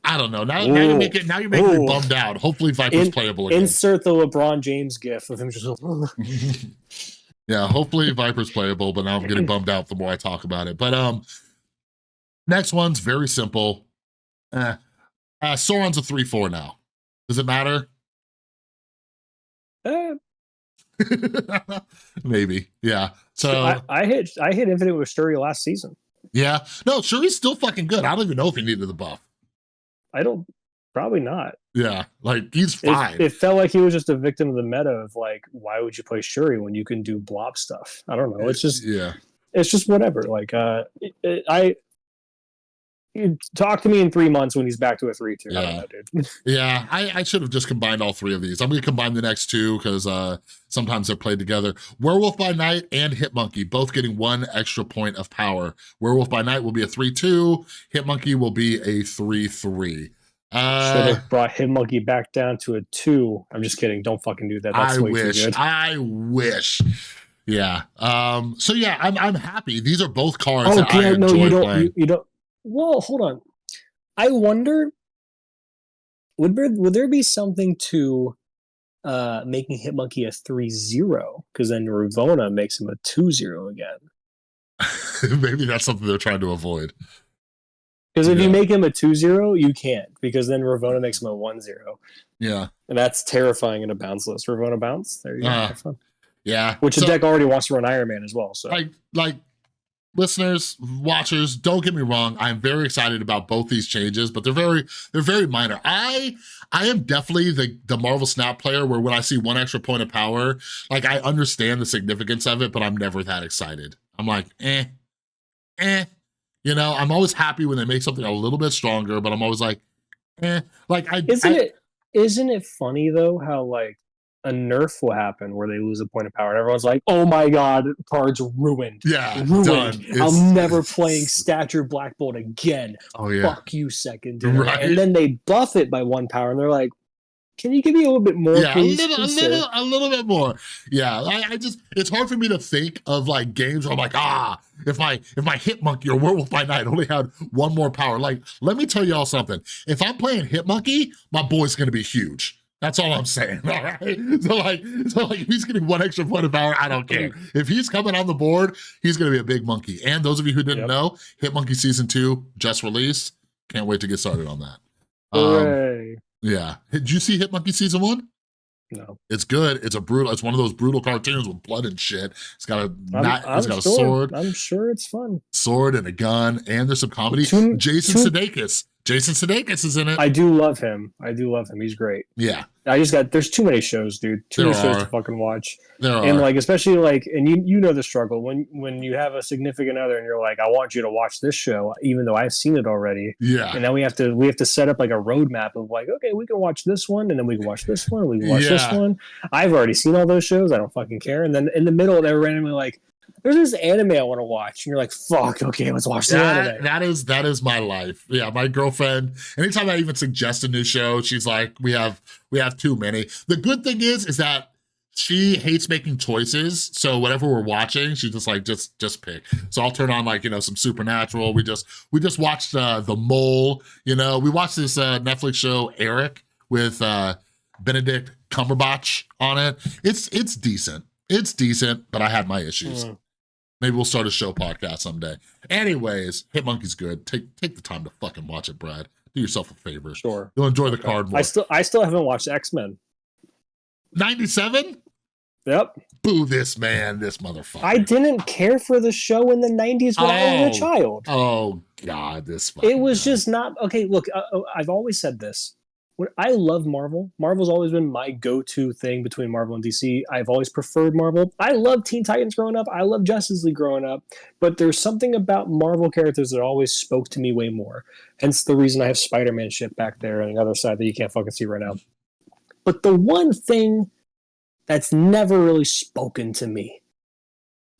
I don't know. Now you're making me bummed out. Hopefully Viper's playable again. Insert the LeBron James gif of him just Yeah, hopefully Viper's playable, but now I'm getting bummed out the more I talk about it. But next one's very simple. Sauron's a 3/4 now. Does it matter? Maybe. Yeah. So I hit Infinite with Shuri last season. Yeah. No, Shuri's still fucking good. I don't even know if he needed the buff. Probably not. Yeah, like he's fine. It felt like he was just a victim of the meta of like, why would you play Shuri when you can do blob stuff? I don't know. It's just it's just whatever. Like you talk to me in 3 months when he's back to a 3/2. Yeah. I don't know, dude. Yeah, I should have just combined all 3 of these. I'm gonna combine the next 2 because sometimes they're played together. Werewolf by Night and Hitmonkey, both getting 1 extra point of power. Werewolf by Night will be a 3/2. Hitmonkey will be a 3/3. Should have brought Hitmonkey back down to a 2. I'm just kidding. Don't fucking do that. That's way too good. I wish. Yeah. So yeah, I'm happy. These are both cards that I enjoy playing. You don't. Well, hold on. I wonder, would there be something to making Hitmonkey a 3-0? Because then Ravona makes him a 2-0 again. Maybe that's something they're trying to avoid. Because if you make him a 2-0, you can't. Because then Ravona makes him a 1-0. Yeah. And that's terrifying in a bounce list. Ravona bounce? There you go. Have fun. Yeah. Which the deck already wants to run Iron Man as well. So like listeners, watchers, don't get me wrong. I'm very excited about both these changes, but they're very minor. I am definitely the Marvel Snap player where when I see one extra point of power, like I understand the significance of it, but I'm never that excited. I'm like, eh. You know, I'm always happy when they make something a little bit stronger, but I'm always like, eh. Like isn't it funny though how like a nerf will happen where they lose a point of power and everyone's like, oh my god, cards ruined. Yeah, ruined. Done. I'm never playing Stature Black Bolt again. Oh yeah. Fuck you, secondary. Right? And then they buff it by 1 power and they're like, can you give me a little bit more? Yeah, please? a little bit more. Yeah, I just, it's hard for me to think of like games where I'm like, if my Hitmonkey or Werewolf by Night only had 1 more power. Like, let me tell y'all something. If I'm playing Hitmonkey, my boy's gonna be huge. That's all I'm saying. All right. So like if he's getting 1 extra point of power, I don't care. If he's coming on the board, he's gonna be a big monkey. And those of you who didn't know, Hitmonkey Season 2 just released. Can't wait to get started on that. Hooray. Yeah. Did you see Hitmonkey Season 1? No. It's good. It's one of those brutal cartoons with blood and shit. It's got a sword. I'm sure it's fun. Sword and a gun, and there's some comedy. Jason Sudeikis is in it. I do love him. He's great. Yeah. There's too many shows, dude. Too many shows to fucking watch. And like, especially like, and you know the struggle when you have a significant other and you're like, I want you to watch this show, even though I've seen it already. Yeah. And then we have to set up like a roadmap of like, okay, we can watch this one, and then we can watch this one, and we can watch this one. I've already seen all those shows. I don't fucking care. And then in the middle, they're randomly like, there's this anime I want to watch. And you're like, fuck, okay, let's watch the anime. That is my life. Yeah, my girlfriend, anytime I even suggest a new show, she's like, we have too many. The good thing is that she hates making choices. So whatever we're watching, she's just like, just pick. So I'll turn on like, some Supernatural. We just watched The Mole. We watched this Netflix show, Eric, with Benedict Cumberbatch on it. It's decent. It's decent, but I had my issues. Maybe we'll start a show podcast someday. Anyways, Hitmonkey's good. Take the time to fucking watch it, Brad. Do yourself a favor. Sure. You'll enjoy the card more. I still haven't watched X-Men. 97? Yep. Boo this man, this motherfucker. I didn't care for the show in the 90s when I was a child. Oh, God, this fucking It was just not... Okay, look, I've always said this. I love Marvel. Marvel's always been my go-to thing between Marvel and DC. I've always preferred Marvel. I loved Teen Titans growing up. I loved Justice League growing up. But there's something about Marvel characters that always spoke to me way more. Hence the reason I have Spider-Man shit back there on the other side that you can't fucking see right now. But the one thing that's never really spoken to me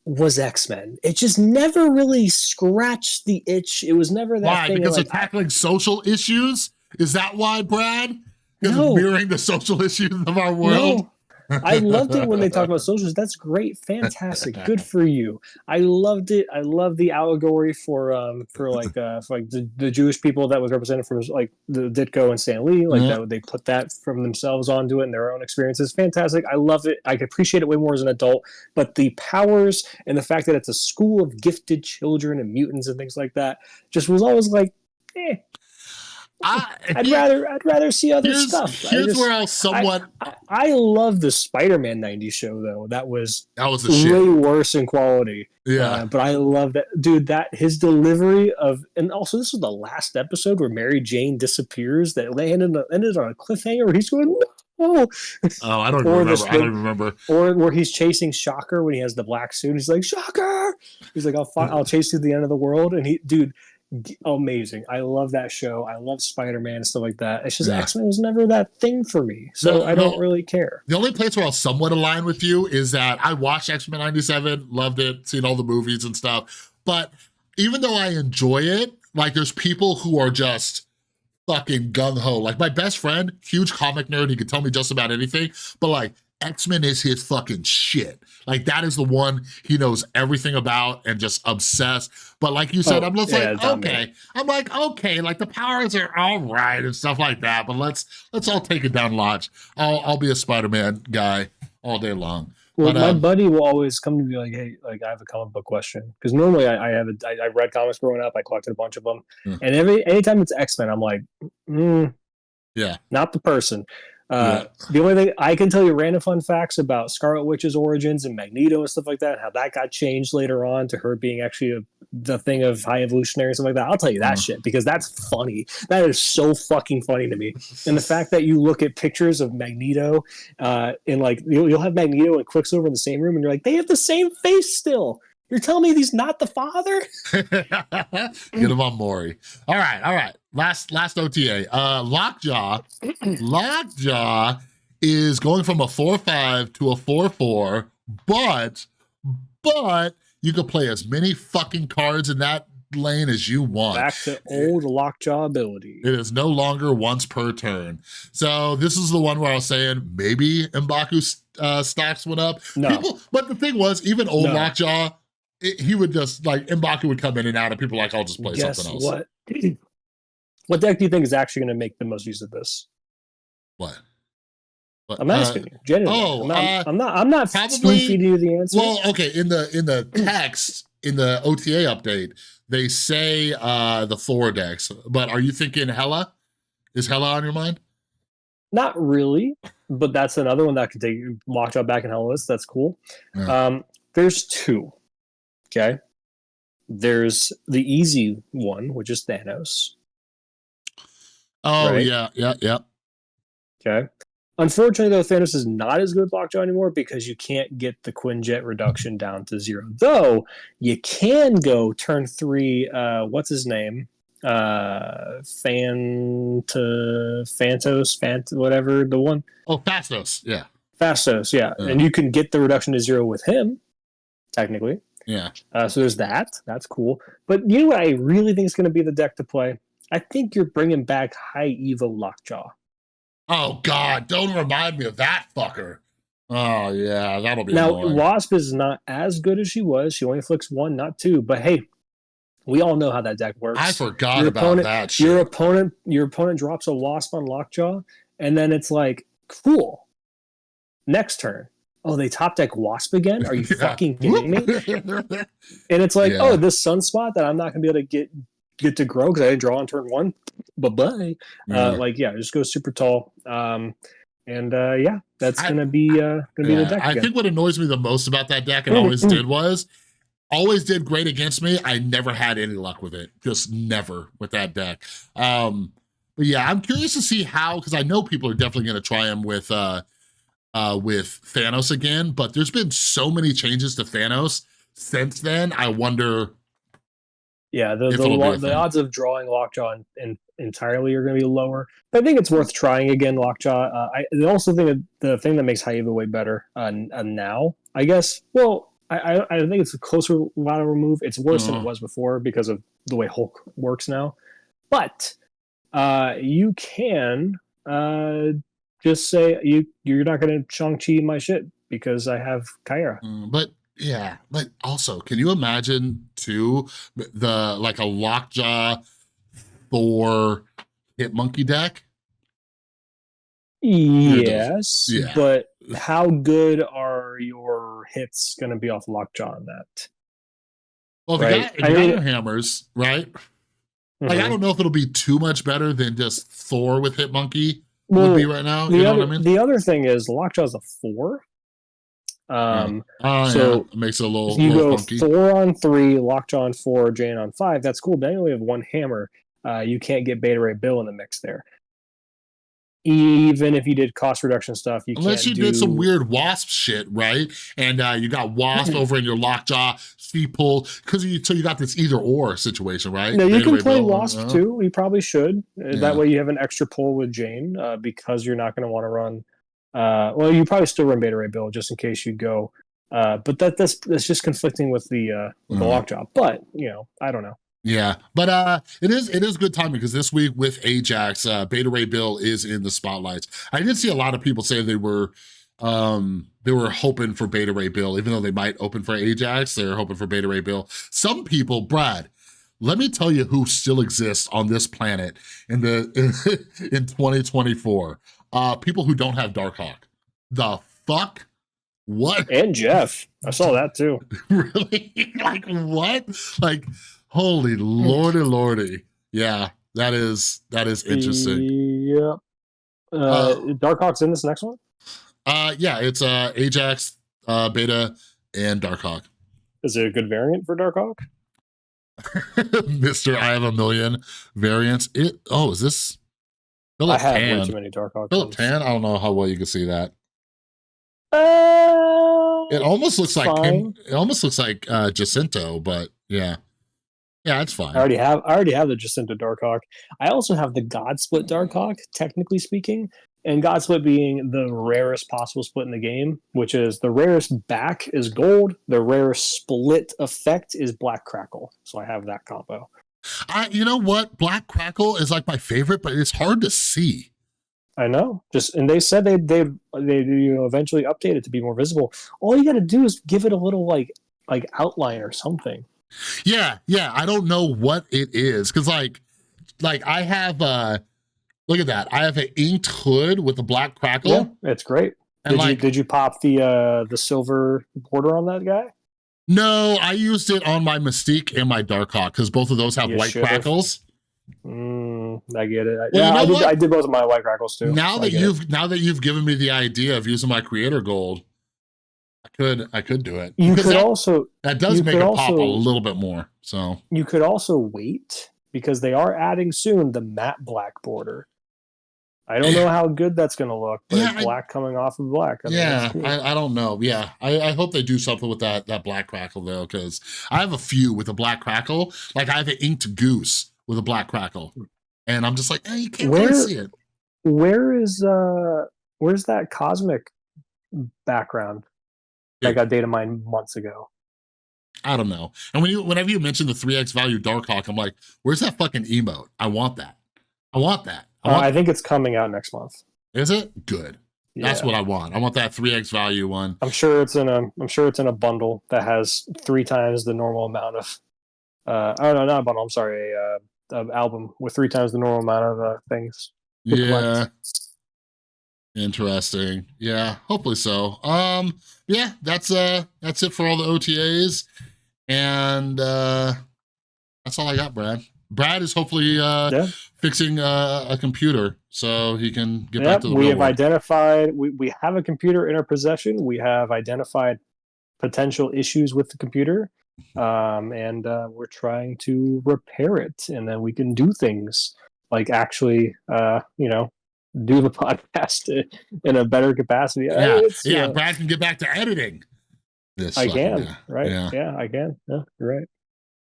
was X-Men. It just never really scratched the itch. It was never that Why? thing. Because they're tackling social issues? Is that why, Brad? Because of mirroring the social issues of our world? No. I loved it when they talked about socials. That's great. Fantastic. Good for you. I loved it. I love the allegory for the Jewish people that was represented from like the Ditko and Stan Lee. Like that they put that from themselves onto it and their own experiences. Fantastic. I love it. I appreciate it way more as an adult. But the powers and the fact that it's a school of gifted children and mutants and things like that just was always like, eh. I'd rather see other stuff. Here's where I'll somewhat. I love the Spider-Man '90s show though. That was the way shit. Worse in quality. Yeah, but I love that dude. That his delivery of, and also this was the last episode where Mary Jane disappears. That ended on a cliffhanger where he's going, no. Oh, I don't remember. I don't remember. Or where he's chasing Shocker when he has the black suit. He's like, Shocker. He's like, I'll chase you to the end of the world. And dude. Amazing. I love that show. I love Spider-Man and stuff like that. It's just X-Men was never that thing for me. So I don't really care. The only place where I'll somewhat align with you is that I watched X-Men 97, loved it, seen all the movies and stuff. But even though I enjoy it, like there's people who are just fucking gung-ho. Like, my best friend, huge comic nerd, he could tell me just about anything, but like, X-Men is his fucking shit. Like, that is the one he knows everything about and just obsessed. But like you said, I'm just like, okay. I'm like, okay, like the powers are all right and stuff like that, but let's all take it down a notch. I'll be a Spider-Man guy all day long. Well, my buddy will always come to me like, hey, like I have a comic book question. Because normally I read comics growing up. I collected a bunch of them. And anytime it's X-Men, I'm like, yeah, not the person. The only thing I can tell you random fun facts about Scarlet Witch's origins and Magneto and stuff like that, how that got changed later on to her being actually the thing of high evolutionary and stuff like that. I'll tell you that shit because that's funny. That is so fucking funny to me. And the fact that you look at pictures of Magneto and like you'll have Magneto and Quicksilver in the same room and you're like, they have the same face still. You're telling me he's not the father? Get him on Maury. All right. Last OTA. Lockjaw is going from a 4-5 to a 4-4, but you can play as many fucking cards in that lane as you want. Back to old Lockjaw ability. It is no longer once per turn. So this is the one where I was saying maybe M'Baku's stacks went up. No. But the thing was, even old Lockjaw, he would just, like, M'Baku would come in and out, and people were like, I'll just play something else. What deck do you think is actually going to make the most use of this? What? I'm asking you. Genuinely. I'm not probably feeding you the answer. Well, okay. In the text, in the OTA update, they say the Thor decks, but are you thinking Hela? Is Hela on your mind? Not really, but that's another one that could take Lockjaw back in Hela list. That's cool. Yeah. There's two. Okay. There's the easy one, which is Thanos. Oh, right? Yeah. Okay. Unfortunately, though, Thanos is not as good with Lockjaw anymore because you can't get the Quinjet reduction down to 0. Though, you can go turn 3, what's his name? Phantos, whatever, the one. Oh, Phastos, yeah. Phastos, yeah. And you can get the reduction to 0 with him, technically. Yeah. So there's that. That's cool. But you know what I really think is going to be the deck to play? I think you're bringing back High Evo Lockjaw. Oh, God. Don't remind me of that fucker. Oh, yeah. That'll be now, annoying. Wasp is not as good as she was. She only flicks 1, not 2. But hey, we all know how that deck works. I forgot about that shit. Your opponent drops a Wasp on Lockjaw, and then it's like, cool. Next turn. Oh, they top deck Wasp again? Are you fucking kidding me? And it's like, oh, this Sunspot that I'm not going to be able to get to grow because I didn't draw on turn 1. Bye-bye. Just go super tall. That's gonna be the deck. I think what annoys me the most about that deck and always did great against me. I never had any luck with it. Just never with that deck. But yeah, I'm curious to see how, because I know people are definitely gonna try him with Thanos again, but there's been so many changes to Thanos since then. I wonder. Yeah, the odds of drawing Lockjaw entirely are going to be lower. But I think it's worth trying again, Lockjaw. I also think the thing that makes High Evo way better now, I guess. Well, I think it's a closer lateral move. It's worse than it was before because of the way Hulk works now. But you can just say you're not going to Shang-Chi my shit because I have Kyra. Yeah, but also, can you imagine too a Lockjaw Thor Hit Monkey deck? Yes, but how good are your hits going to be off Lockjaw on that? Well, if you got your hammers, right? Mm-hmm. Like, I don't know if it'll be too much better than just Thor with Hit Monkey would be right now. You know what I mean? The other thing is Lockjaw's a 4. It makes it a little funky. 4 on 3, Lockjaw on 4, Jane on 5. That's cool. But you only have 1 hammer. You can't get Beta Ray Bill in the mix there. Even if you did cost reduction stuff, unless you did some weird Wasp shit, right? And you got Wasp over in your Lockjaw, she pulled so you got this either or situation, right? No, you can play Wasp too. You probably should. That way you have an extra pull with Jane because you're not going to want to run. You probably still run Beta Ray Bill just in case you go. But that's just conflicting with the Lockjaw. But I don't know. Yeah, but it is good timing because this week with Ajax, Beta Ray Bill is in the spotlights. I did see a lot of people say they were hoping for Beta Ray Bill, even though they might open for Ajax, they're hoping for Beta Ray Bill. Some people, Brad, let me tell you who still exists on this planet in 2024. People who don't have Darkhawk. The fuck? What? And Jeff. I saw that too. Really? Like what? Like, holy lordy. Yeah, that is interesting. Yep. Darkhawk's in this next one? Yeah, it's Ajax, Beta, and Darkhawk. Is it a good variant for Darkhawk? Mr. I have a million variants. Is this Philip I have Tan? way too many Darkhawk. Philip Tan? I don't know how well you can see that. It almost looks like it almost looks like Jacinto, but yeah. Yeah, it's fine. I already have the Jacinto Darkhawk. I also have the God Split Darkhawk, technically speaking, and God Split being the rarest possible split in the game, which is the rarest back is gold, the rarest split effect is Black Crackle. So I have that combo. You know what? Black Crackle is like my favorite, but it's hard to see. I know. And they said they eventually update it to be more visible. All you got to do is give it a little like outline or something. Yeah. I don't know what it is because like I have look at that. I have an inked hood with a Black Crackle. Yeah, it's great. And did you pop the silver border on that guy? No, I used it on my Mystique and my Darkhawk because both of those have white crackles. I get it. Well, I did both of my white crackles too. Now that you've given me the idea of using my creator gold, I could do it. That does make it pop a little bit more. So you could also wait because they are adding soon the matte black border. I don't know how good that's going to look, but black coming off of black. I don't know. Yeah, I hope they do something with that Black Crackle though, because I have a few with a Black Crackle. Like I have an inked goose with a Black Crackle, and I'm just like, you can't really see it. Where's that cosmic background that got data mined months ago? I don't know. And whenever you mention the 3x value Darkhawk, I'm like, where's that fucking emote? I want that. I think it's coming out next month. Is it? Good. Yeah. That's what I want. I want that 3x value one. I'm sure it's in a bundle that has 3 times the normal amount of not a bundle, I'm sorry, an album with 3 times the normal amount of things. Yeah. Interesting. Yeah, hopefully so. Yeah, that's it for all the OTAs. And that's all I got, Brad. Brad is hopefully fixing a computer so he can get back to the real world. We have a computer in our possession. We have identified potential issues with the computer, and we're trying to repair it, and then we can do things like actually, do the podcast in a better capacity. Brad can get back to editing. I can, right? Yeah, I can. Yeah, you're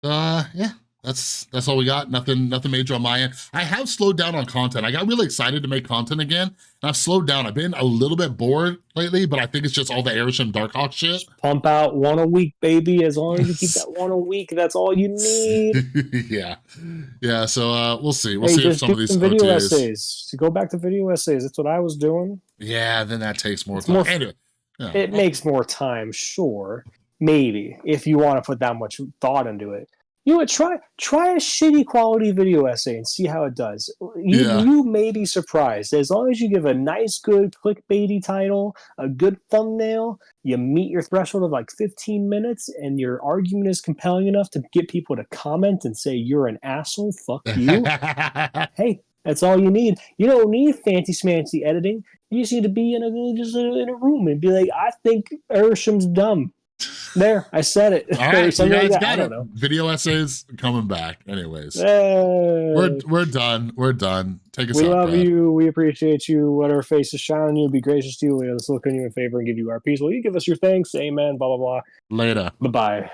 right. Yeah. That's all we got. Nothing major on my end. I have slowed down on content. I got really excited to make content again, and I've slowed down. I've been a little bit bored lately, but I think it's just all the Arishem Darkhawk shit. Just pump out 1 a week, baby. As long as you keep that 1 a week, that's all you need. Yeah. So we'll see. We'll see if some of these video OTAs. essays. To go back to video essays, that's what I was doing. Yeah, then that takes more time. Anyway, it makes more time, sure. Maybe if you want to put that much thought into it. You know what? Try a shitty quality video essay and see how it does. You may be surprised. As long as you give a nice, good clickbaity title, a good thumbnail, you meet your threshold of like 15 minutes, and your argument is compelling enough to get people to comment and say you're an asshole. Fuck you. Hey, that's all you need. You don't need fancy smancy editing. You just need to be in a room and be like, I think Erishem's dumb. There, I said it. All right, you guys got it. Video essays coming back. Anyways, we're done. We're done. Take us out. We love you. We appreciate you. Let our faces shine on you. Be gracious to you. Let us look on you in favor and give you our peace. Will you give us your thanks? Amen. Blah blah blah. Later. Bye bye.